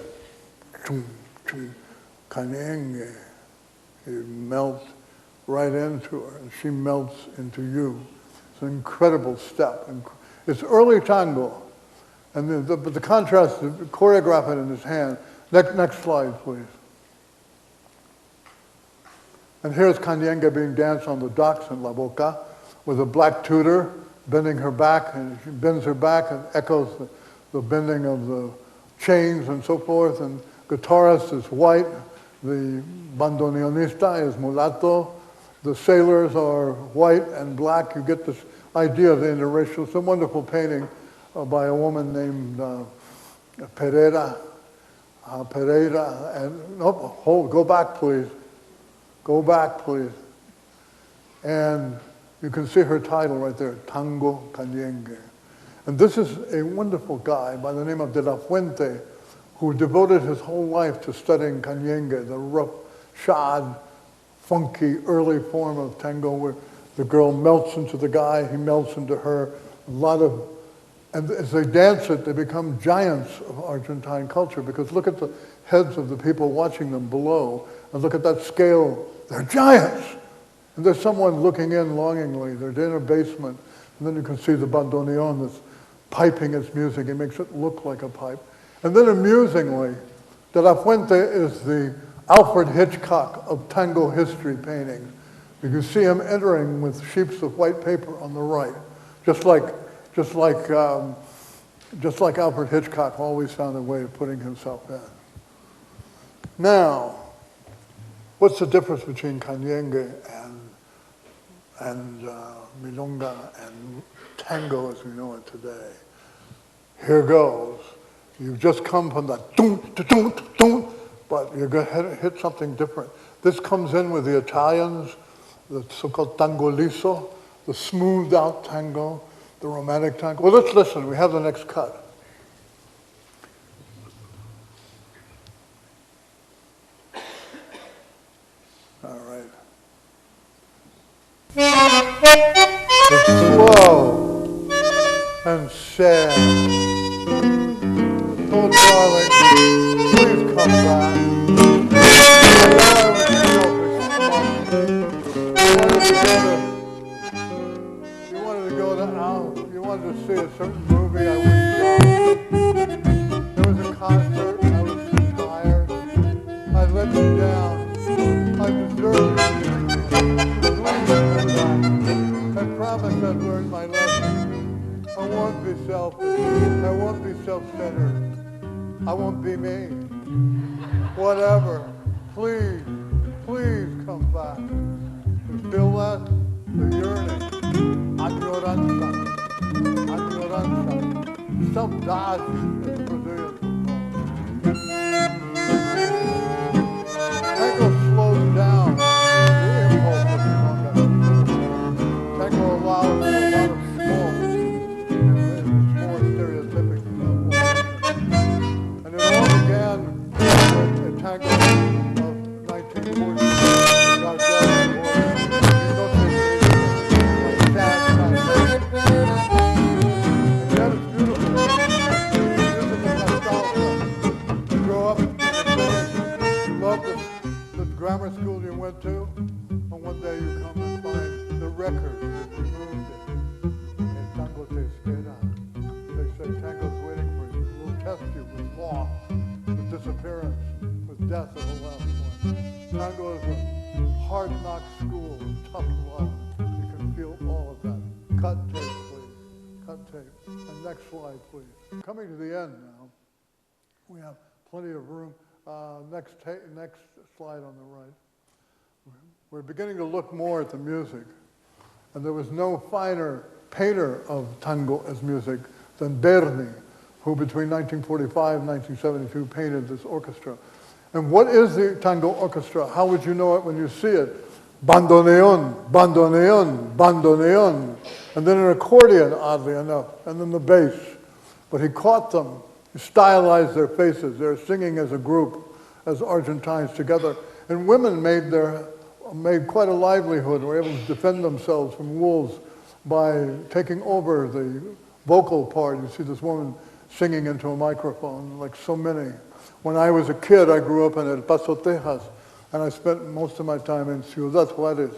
canyengue, you melt right into her, and she melts into you. It's an incredible step. It's early tango, and the contrast, choreograph it in his hand. Next slide, please. And here's canyengue being danced on the docks in La Boca with a black tutor bending her back, and she bends her back and echoes the bending of the chains and so forth, and guitarist is white, the bandoneonista is mulatto, the sailors are white and black. You get this idea of the interracial. It's a wonderful painting by a woman named Pereira, and go back please. Go back please. And you can see her title right there, Tango Canyengue. And this is a wonderful guy by the name of De La Fuente, who devoted his whole life to studying canyengue, the rough, shod, funky, early form of tango where the girl melts into the guy, he melts into her. And as they dance it, they become giants of Argentine culture, because look at the heads of the people watching them below, and look at that scale. They're giants. And there's someone looking in longingly. They're in a basement, and then you can see the bandoneon that's piping its music. It makes it look like a pipe. And then amusingly, De La Fuente is the Alfred Hitchcock of tango history paintings. You can see him entering with sheets of white paper on the right, just like Alfred Hitchcock always found a way of putting himself in. Now, what's the difference between canyengue and milonga and tango as we know it today? Here goes. You've just come from that doom, doom, doom, but you're going to hit something different. This comes in with the Italians, the so-called tango liso, the smoothed out tango, the romantic tango. Well, let's listen. We have the next cut. All right. It's slow and sad. Oh, darling, please come back. You wanted to see a certain movie, I wouldn't go. There was a concert, I was too tired. I let you down. I deserve you. Please come back. I promise I've learned my lesson. I won't be selfish. I won't be self-centered. I won't be me. Whatever. Please, please come back. You feel that? The yearning. Añoranza. Añoranza. Saudade, as the Brazilians would call it. Tango slows down the impulse of milonga. Tango allows a lot of smoke. It's more stereotypic. And it all began with a tango of 1940. And that is beautiful. grammar school you went to, and one day you come and find the record that removed it. And tango te espera. They say tango's waiting for you. We'll test you with loss, with disappearance, with death of a loved one. Tango is a hard knock school, tough love. You can feel all of that. Cut tape, please. Cut tape. And next slide, please. Coming to the end now. We have plenty of room. Next slide on the right. We're beginning to look more at the music. And there was no finer painter of tango as music than Berni, who between 1945 and 1972 painted this orchestra. And what is the tango orchestra? How would you know it when you see it? Bandoneon, bandoneon, bandoneon. And then an accordion, oddly enough, and then the bass. But he caught them. He stylized their faces. They're singing as a group, as Argentines together. And women made quite a livelihood, were able to defend themselves from wolves by taking over the vocal part. You see this woman singing into a microphone, like so many. When I was a kid, I grew up in El Paso, Texas, and I spent most of my time in Ciudad Juarez.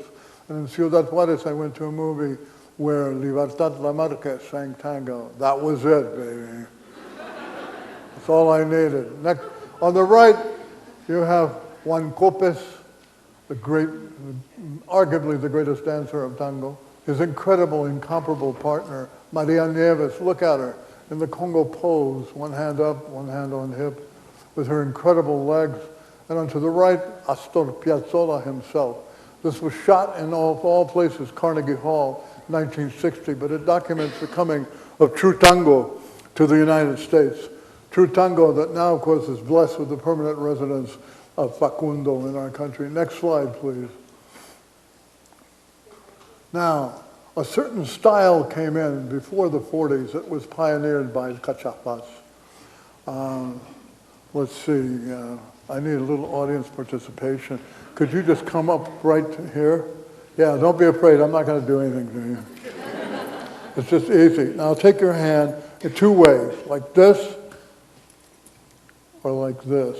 And in Ciudad Juarez, I went to a movie where Libertad Lamarque sang tango. That was it, baby. That's all I needed. Next, on the right, you have Juan Copes, the great, arguably the greatest dancer of tango. His incredible, incomparable partner, Maria Nieves. Look at her in the Congo pose, one hand up, one hand on hip, with her incredible legs. And on to the right, Astor Piazzolla himself. This was shot in all places, Carnegie Hall, 1960, but it documents the coming of true tango to the United States. True tango that now, of course, is blessed with the permanent residence of Facundo in our country. Next slide, please. Now, a certain style came in before the 40s. It was pioneered by cachapas. Let's see, I need a little audience participation. Could you just come up right here? Yeah, don't be afraid, I'm not gonna do anything to you. It's just easy. Now take your hand in two ways, like this or like this.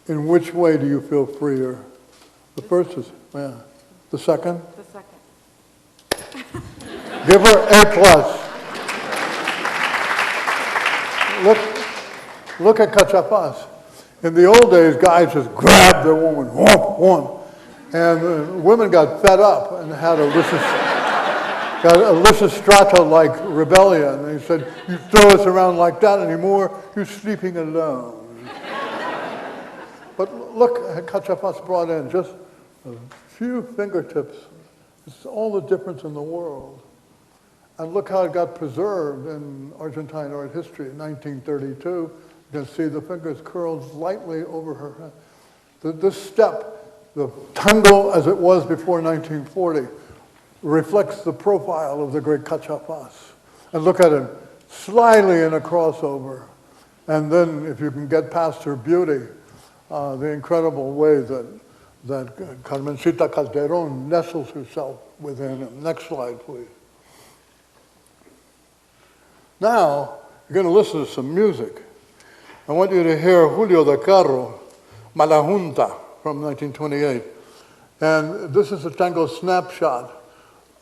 In which way do you feel freer? The first is, yeah. The second? The second. Give her A+. Look at cachapas. In the old days, guys just grabbed their woman, whomp, whomp. And women got fed up and had a Lysistrata-like rebellion. They said, you throw us around like that anymore, you're sleeping alone. But look, cachapas brought in just a few fingertips. It's all the difference in the world. And look how it got preserved in Argentine art history in 1932. You can see the fingers curled lightly over her head. This step, the tango as it was before 1940, reflects the profile of the great cachapas. And look at him, slyly in a crossover. And then if you can get past her beauty, the incredible way that Carmencita Calderon nestles herself within him. Next slide, please. Now, you're going to listen to some music. I want you to hear Julio de Carro, Malajunta, from 1928. And this is a tango snapshot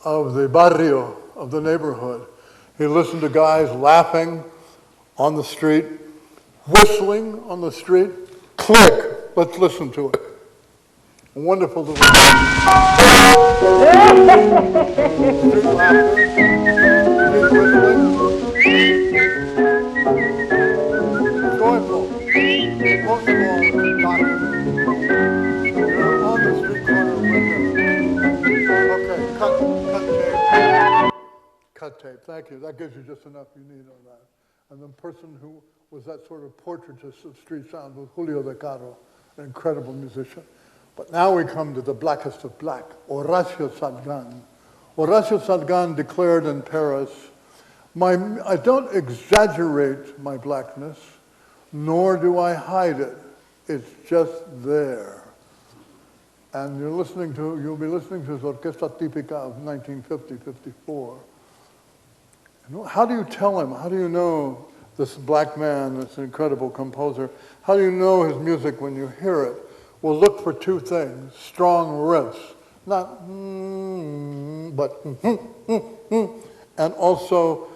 of the barrio, of the neighborhood. He listened to guys laughing on the street, whistling on the street. Click. Let's listen to it. A wonderful little street laughter, street whistling. Joyful. Most of all, documented. You're on the street corner window. Okay, cut tape. Cut tape, thank you. That gives you just enough you need on that. And the person who was that sort of portraitist of street sound was Julio de Carro, an incredible musician. But now we come to the blackest of black, Horacio Salgan. Horacio Salgan declared in Paris, I don't exaggerate my blackness, nor do I hide it. It's just there. And you'll be listening to his Orquesta Típica of 1950-54. How do you tell him? How do you know this black man, this incredible composer? How do you know his music when you hear it? will look for two things: strong riffs, not but and also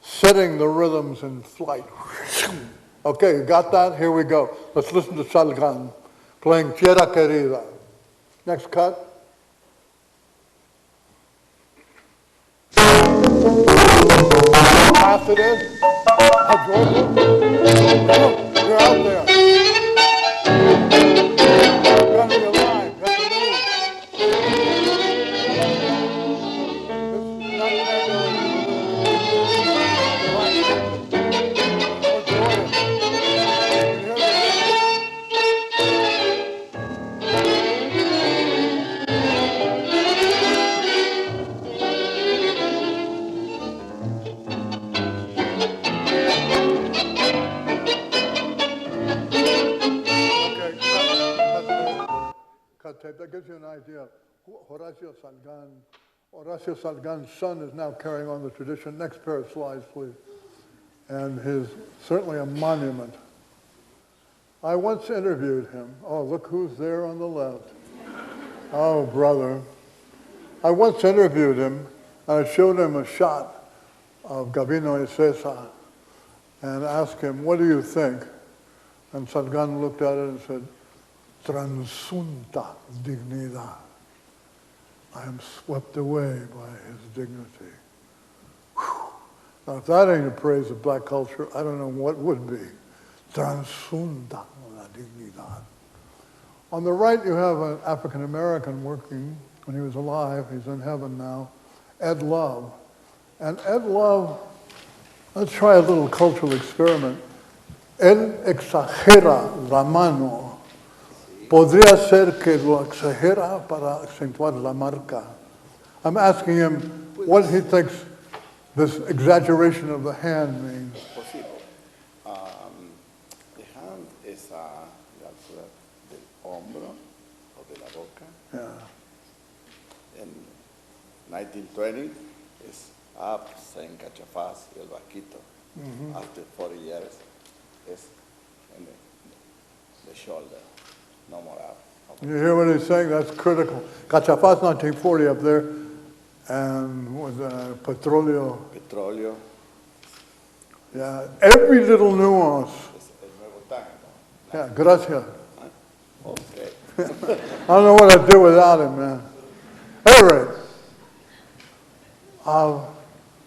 setting the rhythms in flight. Okay, you got that? Here we go. Let's listen to Salgan playing Tierra Querida. Next cut. How fast it is? How joyful? You're out there. You gotta be alive. You have to move. This is not tango anymore. More joyous. You can hear the Okay, cut tape. That gives you an idea. Horacio Salgan's son is now carrying on the tradition. Next pair of slides, please. And he's certainly a monument. I once interviewed him. Oh, look who's there on the left. Oh, brother. I once interviewed him, and I showed him a shot of Gabino y Cesar and asked him, what do you think? And Salgan looked at it and said, transunta dignidad. I am swept away by his dignity. Whew. Now, if that ain't a praise of black culture, I don't know what would be. Transunta la dignidad. On the right, you have an African American working when he was alive. He's in heaven now. Ed Love. And Ed Love, let's try a little cultural experiment. Él exagera la mano. Podría ser que lo exagera para acentuar la marca. I'm asking him what he thinks this exaggeration of the hand means. Posible. The hand es a la altura del hombro o de la boca. Yeah. En 1920 es up, saying cachafaz y el vaquito. After 40 years es in the shoulder, no more up. You hear what he's saying? That's critical. Cachafaz 1940 up there, and with petróleo. Petróleo Yeah, every little nuance. es el nuevo tango. Yeah, gracias. Okay. I don't know what I'd do without him, man. Anyway,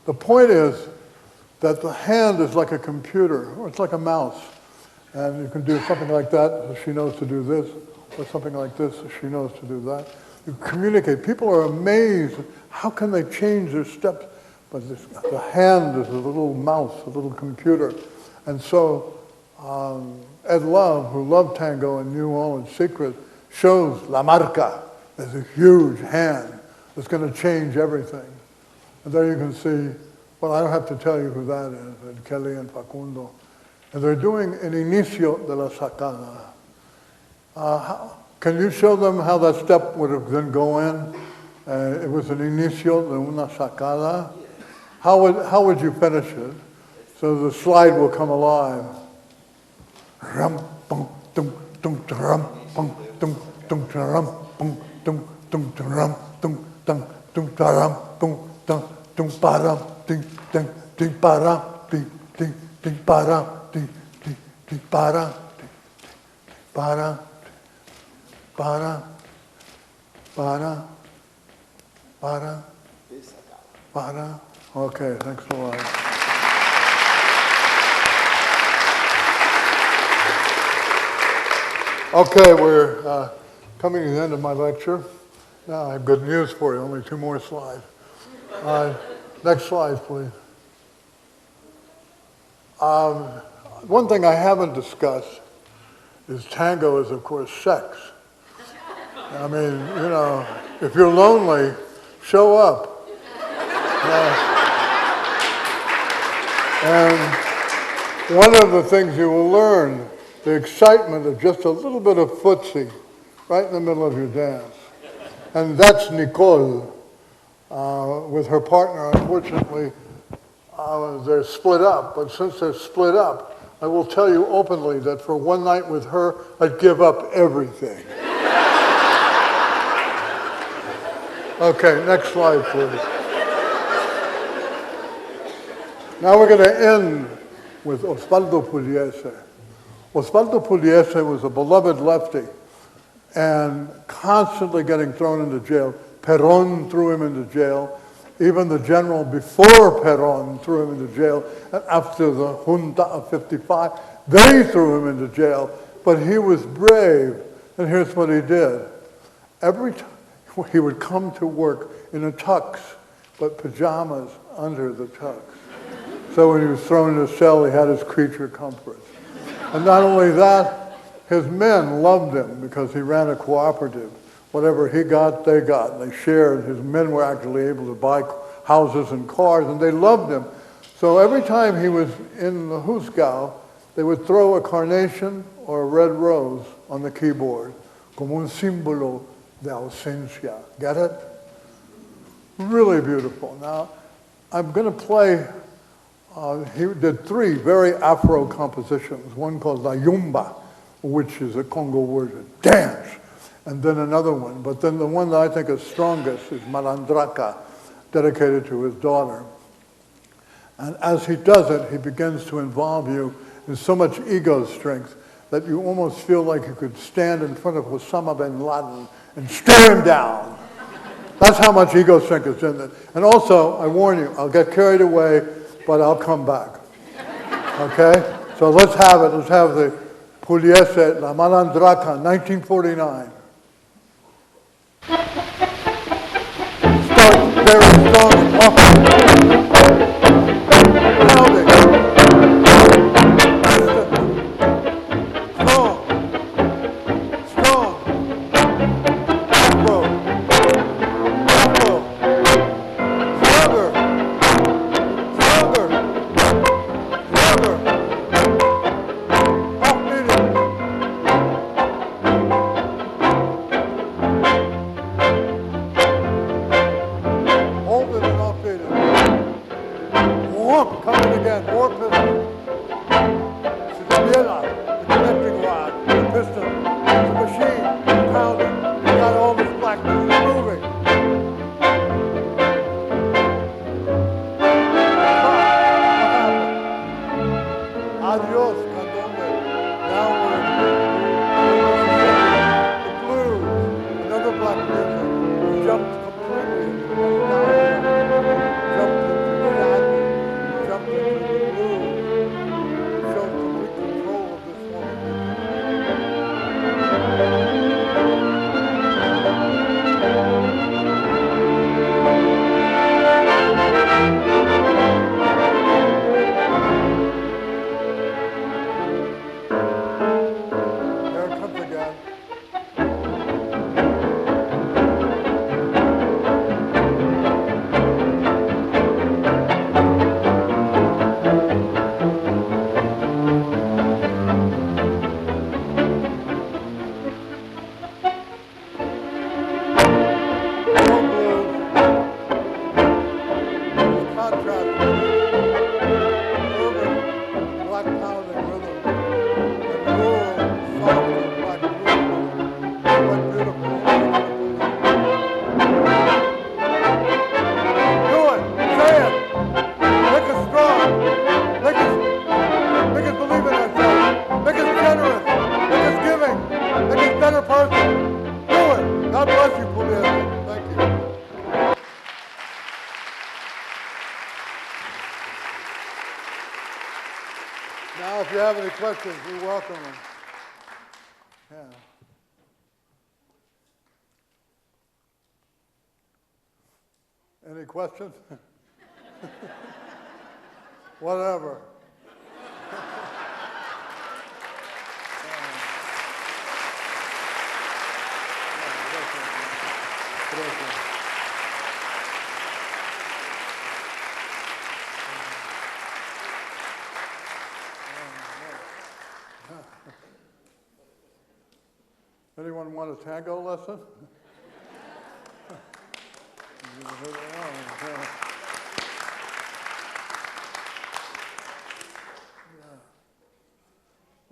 the point is that the hand is like a computer, or it's like a mouse. And you can do something like that, so she knows to do this, or something like this, so she knows to do that. You communicate. People are amazed. How can they change their steps? But the hand is a little mouse, a little computer. And so Ed Love, who loved tango and knew all its secrets, shows La Marca as a huge hand that's going to change everything. And there you can see, well, I don't have to tell you who that is, and Kelly and Facundo. And they're doing an inicio de la sacada. Can you show them how that step would have then go in? It was an inicio de una sacada. How would you finish it? So the slide will come alive. Ram, pum, tum, tum, ram, pum, tum, tum, ram, pum, tum, tum, ram, tum, tum, tum, ram, tum, tum, tum, param, ting, ting, ting, para, ting, ting, ting, para, ting, ting, ting, para, ting, para, para, para, para, para. Okay, thanks a lot. Okay, we're coming to the end of my lecture. Now I have good news for you, only 2 more slides. Next slide, please. One thing I haven't discussed is tango is, of course, sex. I mean, you know, if you're lonely, show up. And one of the things you will learn, the excitement of just a little bit of footsie right in the middle of your dance. And that's Nicole with her partner. Unfortunately, they're split up. But since they're split up, I will tell you openly that for one night with her, I'd give up everything. Okay, next slide, please. Now we're going to end with Osvaldo Pugliese. Osvaldo Pugliese was a beloved lefty and constantly getting thrown into jail. Perón threw him into jail. Even the general before Perón threw him into jail. And after the junta of 55, they threw him into jail. But he was brave, and here's what he did. Every time he would come to work in a tux, but pajamas under the tux. So when he was thrown in a cell, he had his creature comforts. And not only that, his men loved him because he ran a cooperative. Whatever he got, they got. They shared. His men were actually able to buy houses and cars, and they loved him. So every time he was in the Husgau, they would throw a carnation or a red rose on the keyboard, como un símbolo de ausencia. Get it? Really beautiful. Now, I'm going to play, he did 3 very Afro compositions, one called La Yumba, which is a Congo word to dance, and then another one. But then the one that I think is strongest is Malandraca, dedicated to his daughter. And as he does it, he begins to involve you in so much ego strength that you almost feel like you could stand in front of Osama bin Laden and stare him down. That's how much ego strength is in it. And also, I warn you, I'll get carried away, but I'll come back. Okay? So let's have it. Let's have the Pugliese, La Malandraca, 1949. Start very strong and often. Pounding. Strong. Strong. Afro. Afro. Stronger. Stronger. Stronger. Off-beating. Hold it and off-beating. Whoop, coming again, more piston. Citabella, the connecting rod, the piston, the machine, pounding. You got all this blackness, it's moving. Adios, Candombe. Now we're in the blues, another black music. We jumped completely into the nostalgia, jumped into sadness, jumped into the blues, showed complete control of this woman. There it comes again. More blues. There's contrast between urban black pounding rhythm and rural soft black blues rhythm. Quite beautiful. Do it. Say it. Make us strong. Make us believe in ourselves. Make us generous. Make us giving. Make us better person. Do it. God bless you, Pugliese. Thank you. Now, if you have any questions, we welcome them. Yeah. Any questions? Whatever. Anyone want a tango lesson?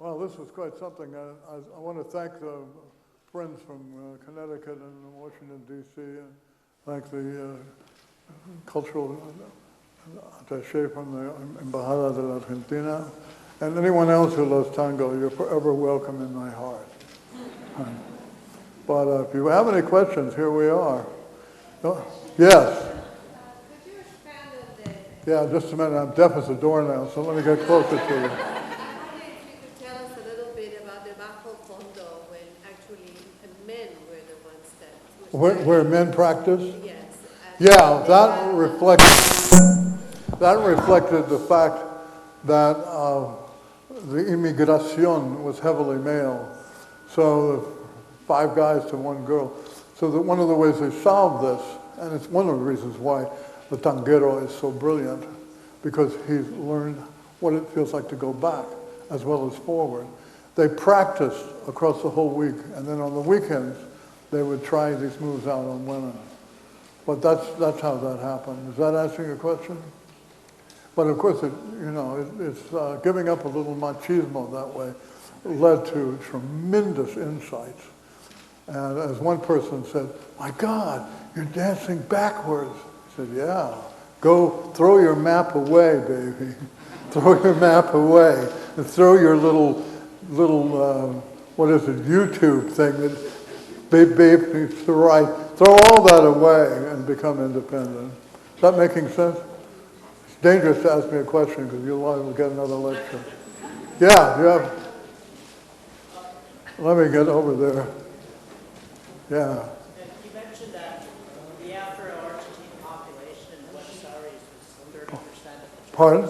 Well, this was quite something. I want to thank the friends from Connecticut and Washington, D.C., and thank the cultural attaché from the Embajada de la Argentina, and anyone else who loves tango. You're forever welcome in my heart. But if you have any questions, here we are. Oh, yes? Could you expand on that? Yeah, just a minute. I'm deaf as a doornail, so let me get closer to you. I wonder if you could tell us a little bit about the Bajo Fondo when actually men were the ones that were Where men practice? Yes. Yeah, that reflected the fact that the immigration was heavily male. So 5 guys to 1 girl. So that one of the ways they solved this, and it's one of the reasons why the tanguero is so brilliant, because he's learned what it feels like to go back as well as forward. They practiced across the whole week, and then on the weekends, they would try these moves out on women. But that's how that happened. Is that answering your question? But of course, it's giving up a little machismo that way led to tremendous insights. And as one person said, "My God, you're dancing backwards." I said, "Yeah, go throw your map away, baby. Throw your map away and throw your little what is it, YouTube thing that beep beep to right. Throw all that away and become independent." Is that making sense? It's dangerous to ask me a question because you'll get another lecture. Yeah. Let me get over there. Yeah. You mentioned that the Afro-Argentine population in Buenos Aires was 30% of the Pardon?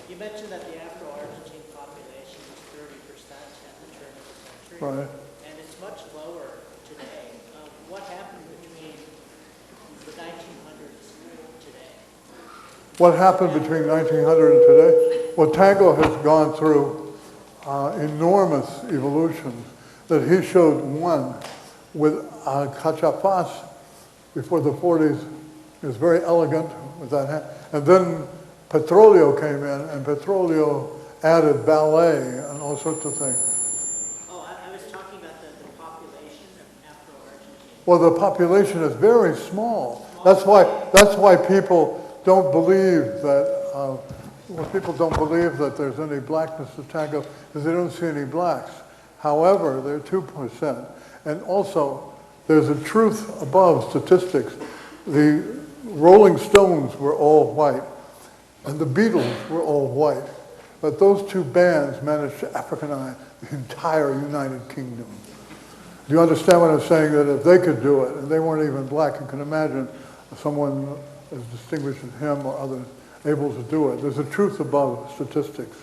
You mentioned that the Afro-Argentine population was 30% at the turn of the century. Right. And it's much lower today. What happened between the 1900s today? What happened between 1900 and today? Well, tango has gone through enormous evolutions. That he showed one with cachafaz before the 40s. It was very elegant with that hand. And then Petrolio came in, and Petrolio added ballet and all sorts of things. Oh, I was talking about the population of Afro-Argentine. Well, the population is very small. That's why people don't believe that. People don't believe that there's any blackness to tango because they don't see any blacks. However, they're 2%. And also, there's a truth above statistics. The Rolling Stones were all white, and the Beatles were all white. But those 2 bands managed to Africanize the entire United Kingdom. Do you understand what I'm saying? That if they could do it, and they weren't even black, you can imagine someone as distinguished as him or others able to do it. There's a truth above statistics.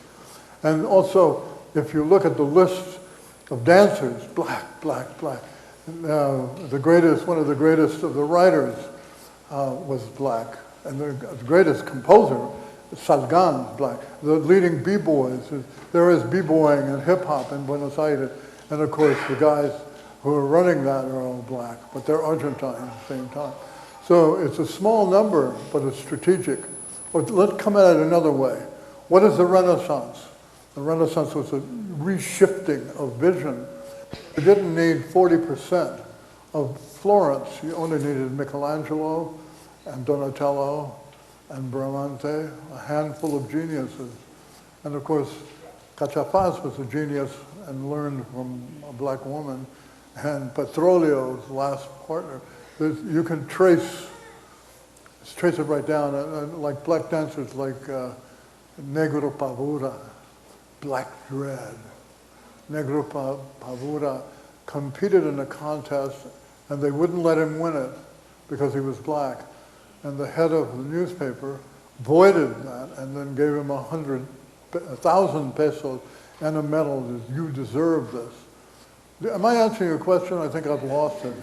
And also, if you look at the list of dancers, black, black, black. One of the greatest of the writers was black, and the greatest composer, Salgan, black. The leading b-boys, there is b-boying and hip-hop in Buenos Aires, and of course the guys who are running that are all black, but they're Argentine at the same time. So it's a small number, but it's strategic. But let's come at it another way. What is the Renaissance? The Renaissance was a reshifting of vision. You didn't need 40% of Florence. You only needed Michelangelo and Donatello and Bramante, a handful of geniuses. And of course, Cachafaz was a genius and learned from a black woman. And Petrolio's last partner. You can trace it right down, like black dancers like Negro Pavura, Black Dread. Negro Pavura competed in a contest, and they wouldn't let him win it because he was black. And the head of the newspaper voided that and then gave him 1,000 pesos and a medal. You deserve this. Am I answering your question? I think I've lost it.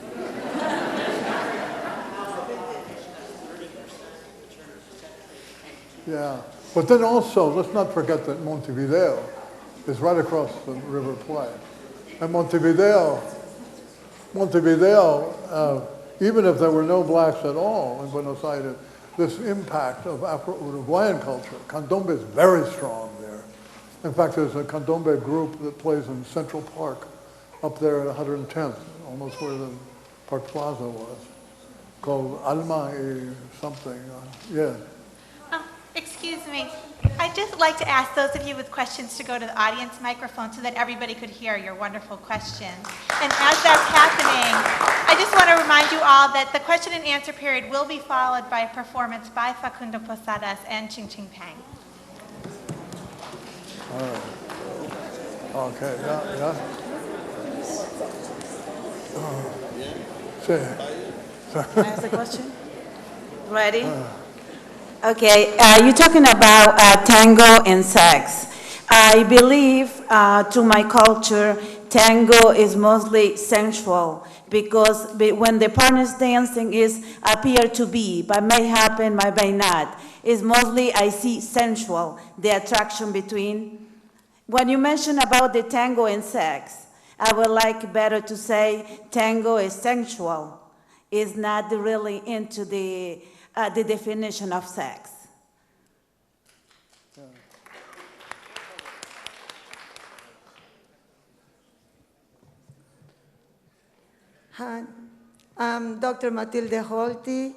Yeah, but then also, let's not forget that Montevideo is right across the River Plate. And Montevideo, even if there were no blacks at all in Buenos Aires, this impact of Afro-Uruguayan culture, Candombe is very strong there. In fact, there's a Candombe group that plays in Central Park up there at 110th, almost where the Park Plaza was, called Alma y something. Yeah. Excuse me. I'd just like to ask those of you with questions to go to the audience microphone so that everybody could hear your wonderful questions. And as that's happening, I just want to remind you all that the question and answer period will be followed by a performance by Facundo Posadas and Ching Ching Pang. Okay, yeah. Say. Ask the question? Ready? Okay, you're talking about tango and sex. I believe, to my culture, tango is mostly sensual because when the partner's dancing is appear to be, but may happen, but may not. It's mostly, I see, sensual, the attraction between. When you mention about the tango and sex, I would like better to say tango is sensual. It's not really into the definition of sex. Hi, I'm Dr. Matilde Holti.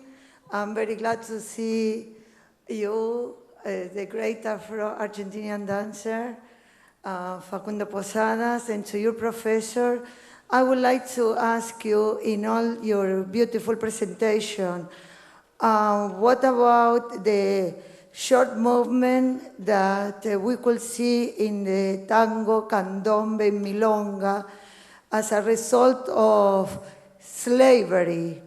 I'm very glad to see you, the great Afro-Argentinian dancer, Facundo Posadas, and to your professor. I would like to ask you, in all your beautiful presentation, what about the short movement that we could see in the tango, candombe, milonga as a result of slavery?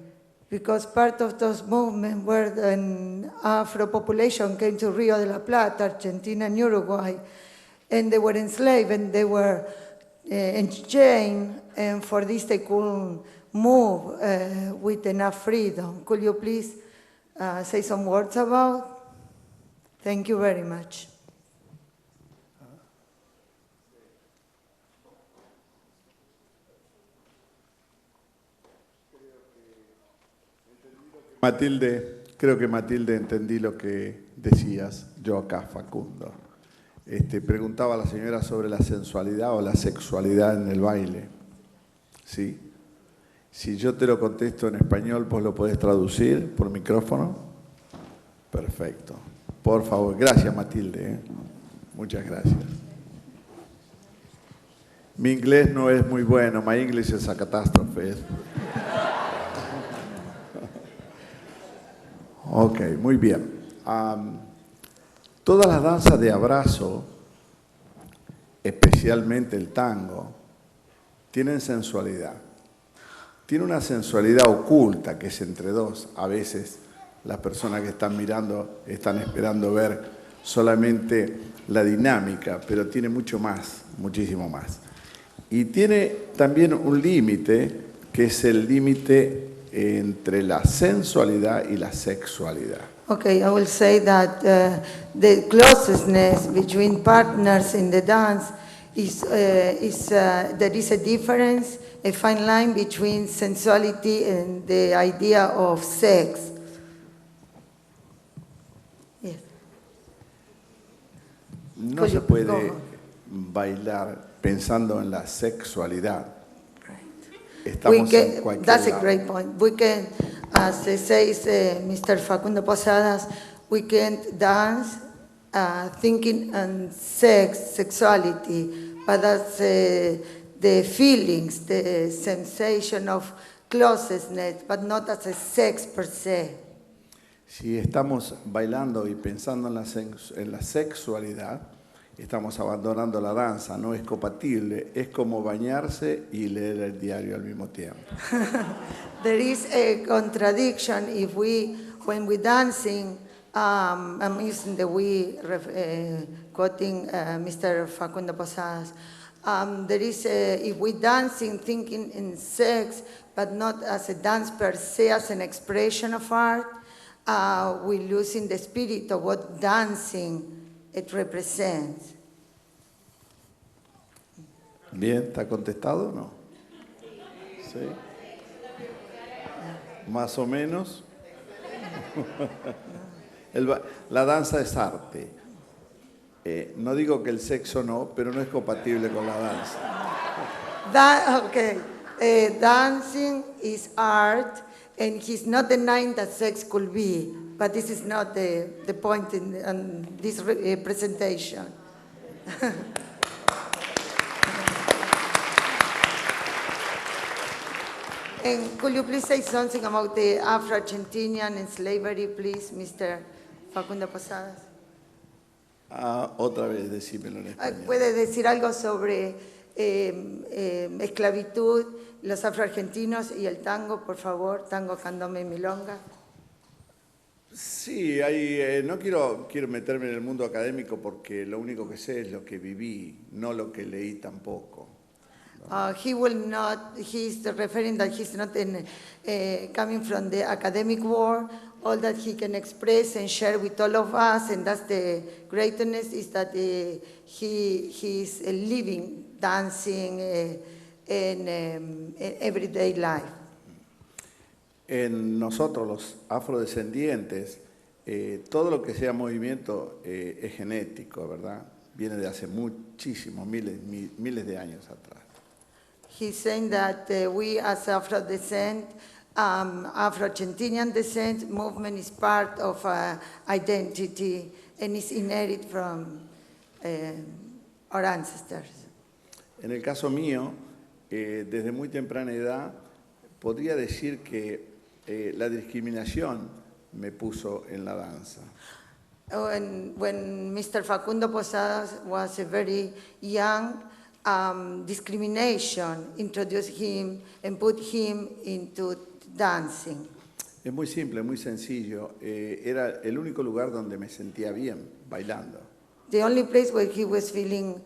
Because part of those movements where the Afro population came to Rio de la Plata, Argentina and Uruguay, and they were enslaved and they were enchained, and for this they couldn't move with enough freedom. Could you please say some words about? Thank you very much. Matilde, creo que Matilde entendí lo que decías, yo acá, Facundo. Preguntaba a la señora sobre la sensualidad o la sexualidad en el baile. ¿Sí? Si yo te lo contesto en español, ¿vos lo podés traducir por micrófono? Perfecto. Por favor, gracias Matilde. Muchas gracias. Mi inglés no es muy bueno, my English is a catastrophe. Ok, muy bien. Todas las danzas de abrazo, especialmente el tango, tienen sensualidad. Tiene una sensualidad oculta que es entre dos. A veces las personas que están mirando están esperando ver solamente la dinámica, pero tiene mucho más, muchísimo más. Y tiene también un límite, que es el límite entre la sensualidad y la sexualidad. Okay, I will say that the closeness between partners in the dance there is a difference, a fine line between sensuality and the idea of sex. Yes. No se puede bailar pensando en la sexualidad. Estamos en cualquier that's lado. a great point. We can, as says Mr. Facundo Posadas, we can dance thinking on sex, sexuality, but that's the feelings, the sensation of closeness, but not as a sex per se. Si estamos bailando y pensando en la sexualidad, estamos abandonando la danza, no es compatible, es como bañarse y leer el diario al mismo tiempo. There is a contradiction if when we're dancing, I'm using the quoting Mr. Facundo Posadas, there is if we're dancing thinking in sex, but not as a dance per se, as an expression of art, we're losing the spirit of what dancing it represents. Bien, ¿está contestado o no? ¿Sí? Más o menos. La danza es arte. No digo que el sexo no, pero no es compatible con la danza. Okay. Dancing is art, and he's not denying that sex could be, but this is not the point in this presentation. And could you please say something about the Afro-Argentinian and slavery, please, Mr. Facundo Posadas? Otra vez, decímelo en español. ¿Puede decir algo sobre esclavitud, los afroargentinos y el tango, por favor? Tango, candombe y milonga. Sí, no quiero meterme en el mundo académico porque lo único que sé es lo que viví, no lo que leí tampoco. He's referring that he's not coming from the academic world. All that he can express and share with all of us, and that's the greatness, is that he's living, dancing in everyday life. En nosotros, los afrodescendientes, todo lo que sea movimiento es genético, ¿verdad? Viene de hace muchísimos, miles de años atrás. He's saying that we as Afro-Argentinian descent movement is part of identity and is inherited from our ancestors. En el caso mío, desde muy temprana edad, podría decir que la discriminación me puso en la danza. When Mr. Facundo Posadas was very young, discrimination introduced him and put him into dancing. Es muy simple, muy sencillo. Era el único lugar donde me sentía bien, bailando. The only place where he was feeling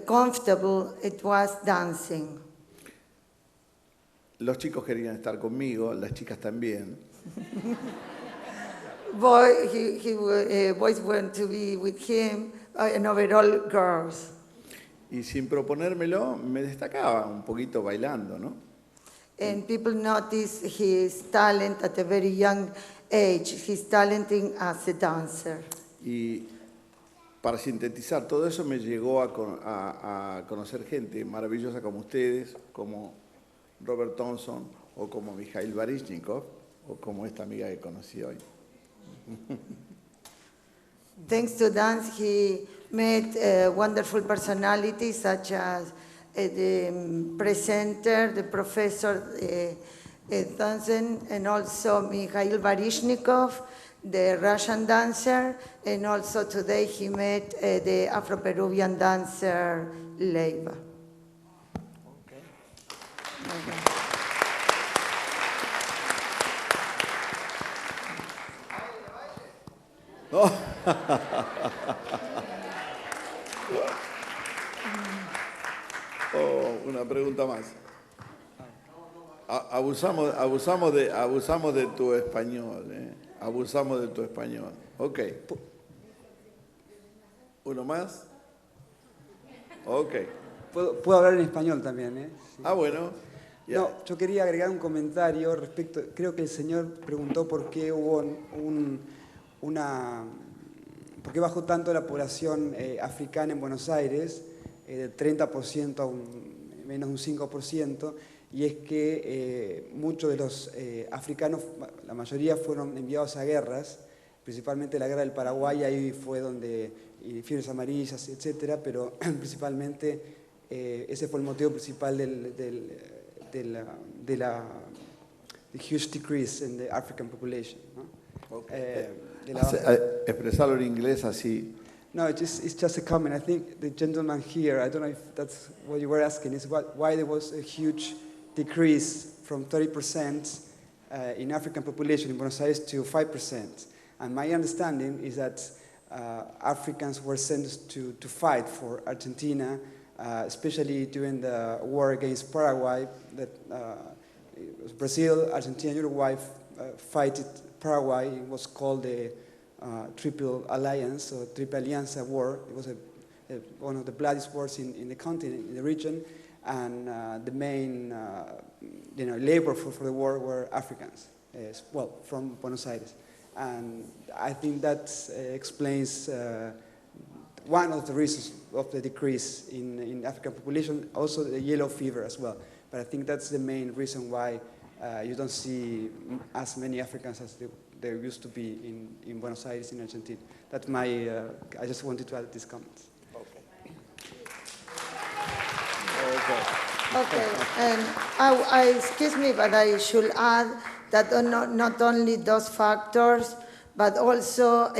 comfortable, it was dancing. Los chicos querían estar conmigo, las chicas también. Boys want to be with him, and overall girls. Y sin proponérmelo, me destacaba un poquito bailando, ¿no? And people notice his talent at a very young age, his talenting as a dancer. Y para sintetizar, todo eso me llegó a conocer gente maravillosa como ustedes, como Robert Thompson, o como Mikhail Baryshnikov, o como esta amiga que conocí hoy. Thanks to dance, he met wonderful personalities such as the presenter, the professor Thompson, and also Mikhail Baryshnikov, the Russian dancer, and also today he met the Afro-Peruvian dancer Leiva. Oh. Oh, una pregunta más. Abusamos de tu español, ¿eh? Abusamos de tu español. Ok. ¿Uno más? Ok. Puedo hablar en español también, ¿eh? Sí. Ah, bueno. Yeah. No, yo quería agregar un comentario respecto, creo que el señor preguntó por qué hubo por qué bajó tanto la población africana en Buenos Aires, del 30% a menos de un 5%, y es que muchos de los africanos, la mayoría fueron enviados a guerras, principalmente la guerra del Paraguay, ahí fue donde, y fiebres amarillas, etcétera, pero principalmente ese fue el motivo principal de la huge decrease in the African population, ¿no? Okay. Expresarlo en inglés así. No, it's just a comment. I think the gentleman here, I don't know if that's what you were asking, is why there was a huge decrease from 30% in African population in Buenos Aires to 5%. And my understanding is that Africans were sent to fight for Argentina, especially during the war against Paraguay, that it was Brazil, Argentina, Uruguay fighted Paraguay. It was called the Triple Alliance, or Triple Alianza War. It was one of the bloodiest wars in the continent, in the region, and the main labor for the war were Africans, from Buenos Aires. And I think that explains one of the reasons of the decrease in African population, also the yellow fever as well. But I think that's the main reason why you don't see as many Africans as there used to be in Buenos Aires, in Argentina. That's I just wanted to add these comments. Okay, and excuse me, but I should add that not only those factors, but also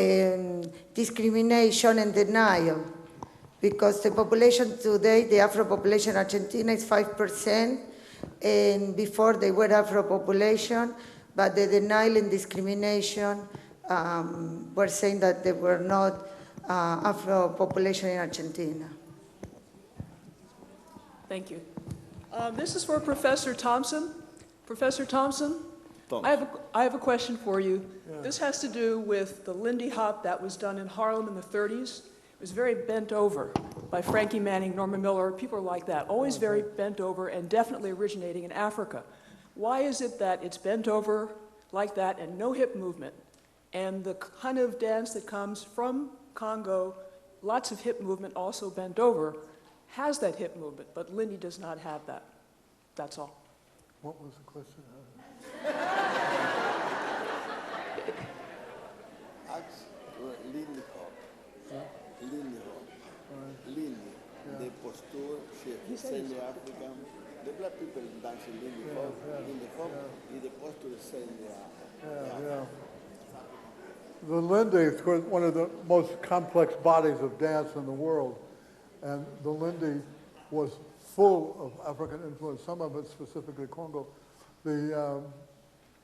discrimination and denial. Because the population today, the Afro population in Argentina is 5%, and before they were Afro population, but the denial and discrimination were saying that they were not Afro population in Argentina. Thank you. This is for Professor Thompson. Professor Thompson, I have a question for you. Yeah. This has to do with the Lindy Hop that was done in Harlem in the 30s. It was very bent over by Frankie Manning, Norma Miller, people like that, always very bent over and definitely originating in Africa. Why is it that it's bent over like that and no hip movement? And the kind of dance that comes from Congo, lots of hip movement, also bent over, has that hip movement, but Lindy does not have that. That's all. What was the question? Lindy hop. Lindy hop. Lindy. The posture shift. Semi African. The black people dance in Lindy hop. Lindy hop. The posture is semi African. Yeah. The Lindy is one of the most complex bodies of dance in the world. And the Lindy was full of African influence, some of it specifically Congo. There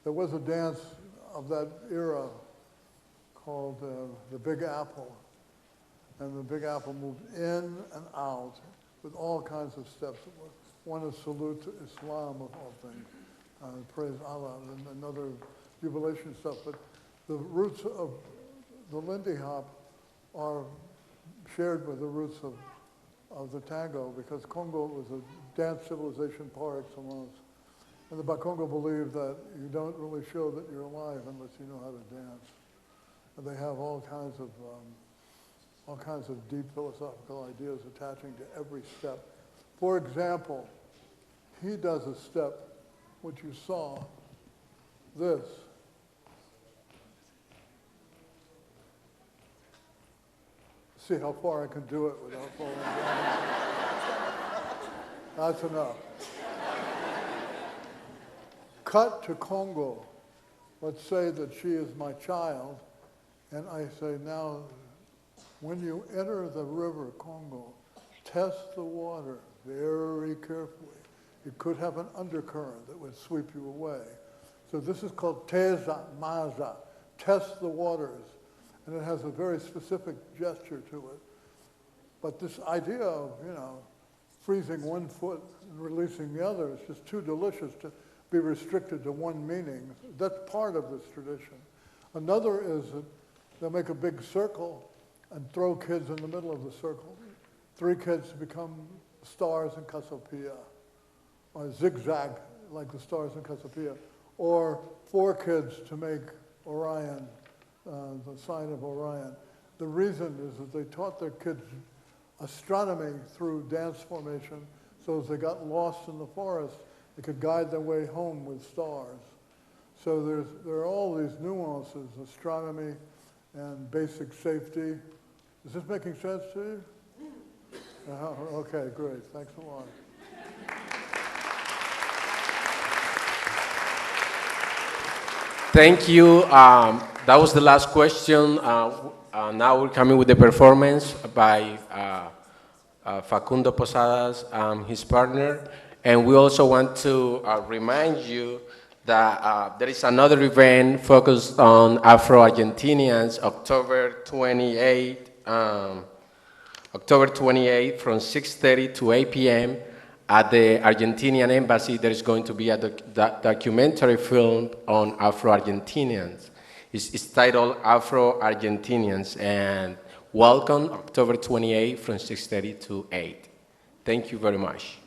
was a dance of that era called the Big Apple. And the Big Apple moved in and out with all kinds of steps. One is salute to Islam, of all things, praise Allah, and another jubilation stuff. But the roots of the Lindy Hop are shared with the roots of the tango, because Congo was a dance civilization par excellence. And the Bakongo believe that you don't really show that you're alive unless you know how to dance. And they have all kinds of deep philosophical ideas attaching to every step. For example, he does a step which you saw, this. See how far I can do it without falling down. That's enough. Cut to Congo. Let's say that she is my child, and I say, now, when you enter the river Congo, test the water very carefully. It could have an undercurrent that would sweep you away. So this is called teza maza, test the waters. And it has a very specific gesture to it. But this idea of, freezing one foot and releasing the other is just too delicious to be restricted to one meaning. That's part of this tradition. Another is that they'll make a big circle and throw kids in the middle of the circle. 3 kids become stars in Cassiopeia, or zigzag like the stars in Cassiopeia, or 4 kids to make Orion, the sign of Orion. The reason is that they taught their kids astronomy through dance formation, so as they got lost in the forest, they could guide their way home with stars. So there are all these nuances, astronomy and basic safety. Is this making sense to you? Okay, great. Thanks a lot. Thank you. That was the last question. Now we're coming with the performance by Facundo Posadas, his partner. And we also want to remind you that there is another event focused on Afro-Argentinians, October 28th from 6:30 to 8 p.m. At the Argentinian Embassy. There is going to be a documentary film on Afro-Argentinians. It's titled Afro-Argentinians, and welcome October 28th from 6:30 to 8. Thank you very much.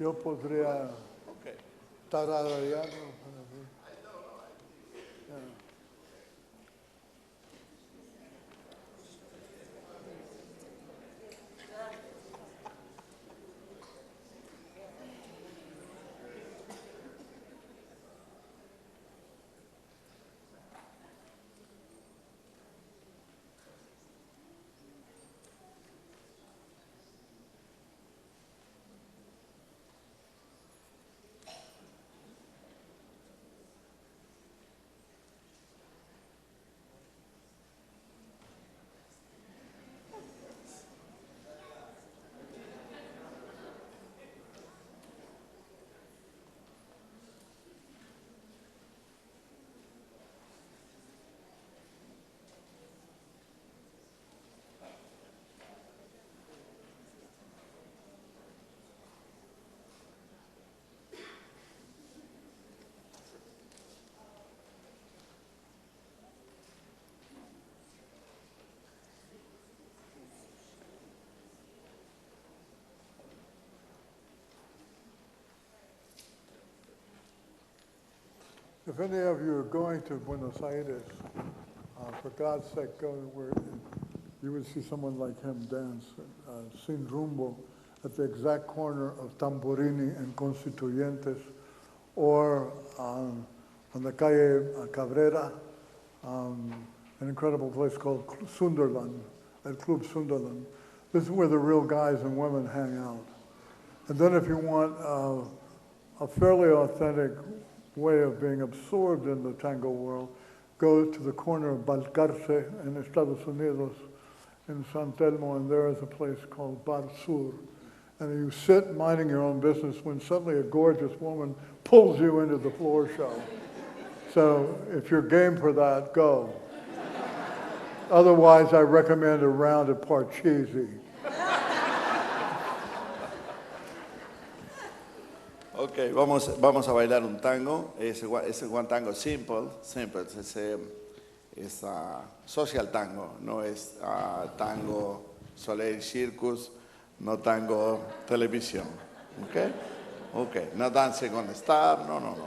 Yo podría tararear. If any of you are going to Buenos Aires, for God's sake, go where you would see someone like him dance, sin rumbo, at the exact corner of Tamborini and Constituyentes, or on the calle Cabrera, an incredible place called Sunderland, at Club Sunderland. This is where the real guys and women hang out. And then if you want a fairly authentic way of being absorbed in the tango world, go to the corner of Balcarce in Estados Unidos, in San Telmo, and there is a place called Bar Sur. And you sit minding your own business when suddenly a gorgeous woman pulls you into the floor show. So if you're game for that, go. Otherwise, I recommend a round at Parcheesi. Ok, vamos a bailar un tango. Es un tango simple, es social tango, no es tango Soleil Circus, no tango televisión. Ok, no Dancing on the Star, no.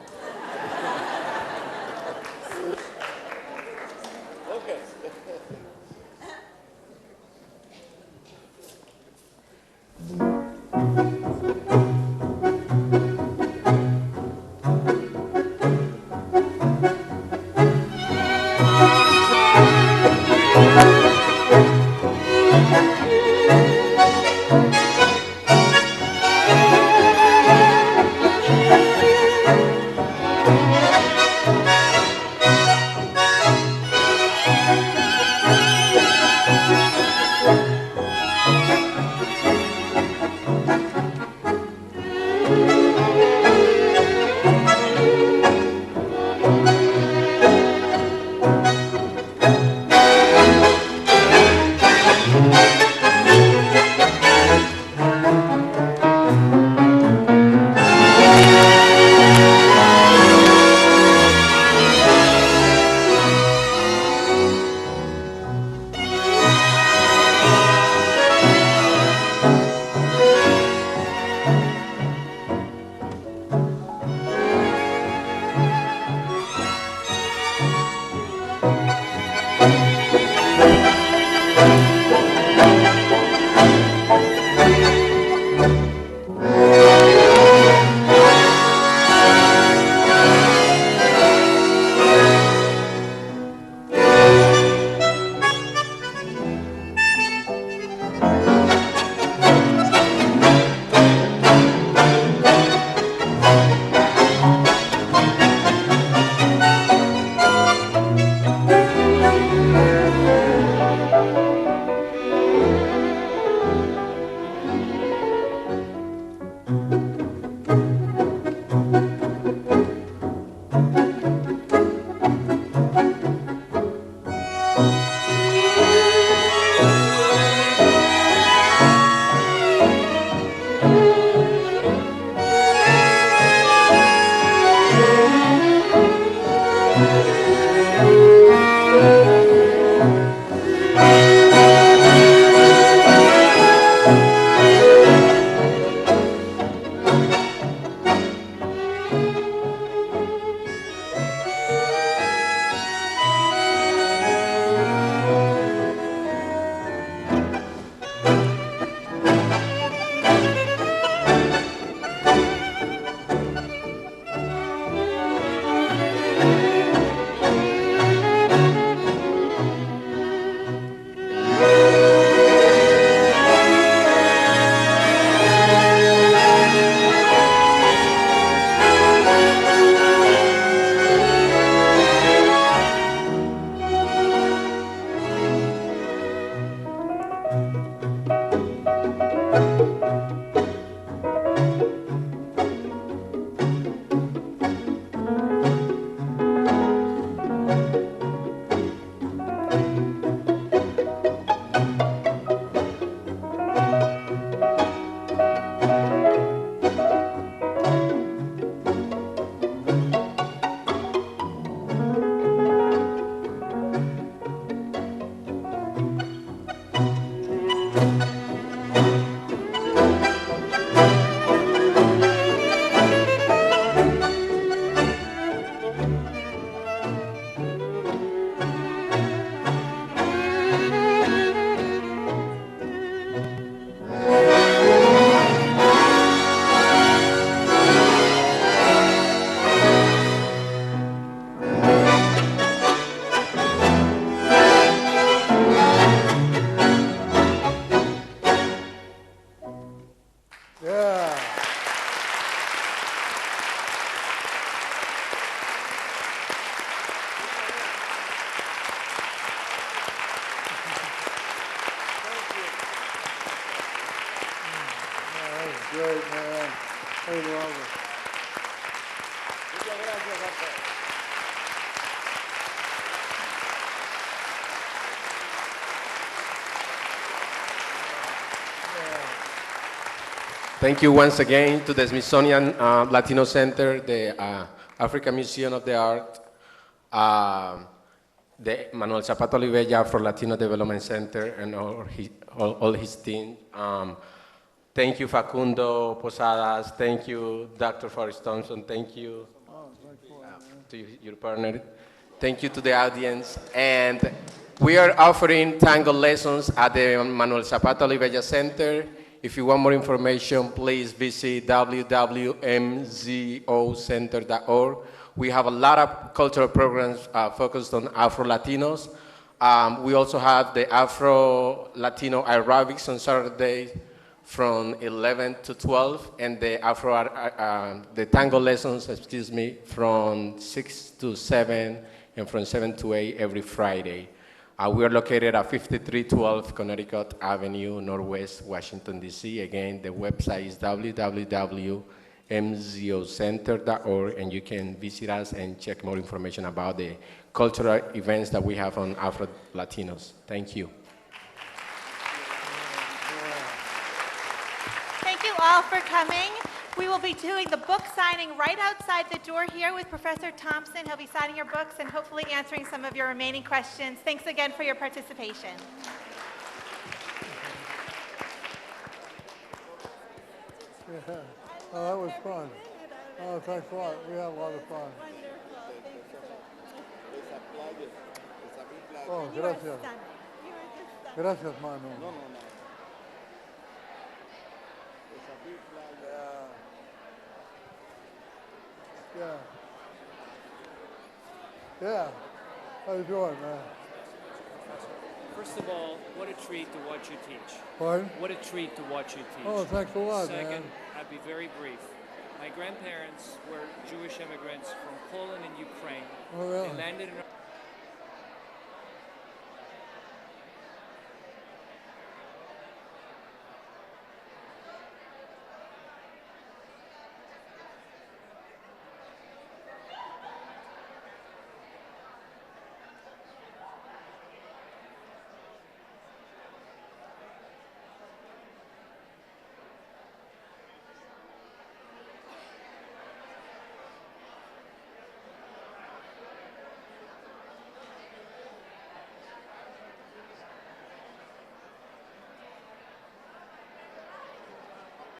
Yeah. That was great, man. I love it. Thank you once again to the Smithsonian Latino Center, the African Museum of the Art, the Manuel Zapata Olivella Afro-Latino Development Center, and all his team. Thank you, Facundo, Posadas. Thank you, Dr. Forrest Thompson. Thank you to your partner. Thank you to the audience. And we are offering tango lessons at the Manuel Zapata Olivella Center. If you want more information, please visit www.mzocenter.org. We have a lot of cultural programs focused on Afro-Latinos. We also have the Afro-Latino aerobics on Saturday from 11 to 12, and the the tango lessons, from 6 to 7, and from 7 to 8 every Friday. We are located at 5312 Connecticut Avenue, Northwest Washington, D.C. Again, the website is www.mzocenter.org, and you can visit us and check more information about the cultural events that we have on Afro-Latinos. Thank you. Thank you all for coming. We will be doing the book signing right outside the door here with Professor Thompson. He'll be signing your books and hopefully answering some of your remaining questions. Thanks again for your participation. Yeah. Oh, that was fun. Oh, thanks a lot. We had a lot of fun. Oh, gracias. Gracias, Manu. No. Yeah. Yeah. How you doing, man? First of all, what a treat to watch you teach. Pardon? What a treat to watch you teach. Oh, thanks a lot, Second, man. I'll be very brief. My grandparents were Jewish immigrants from Poland and Ukraine. Oh, really? They landed in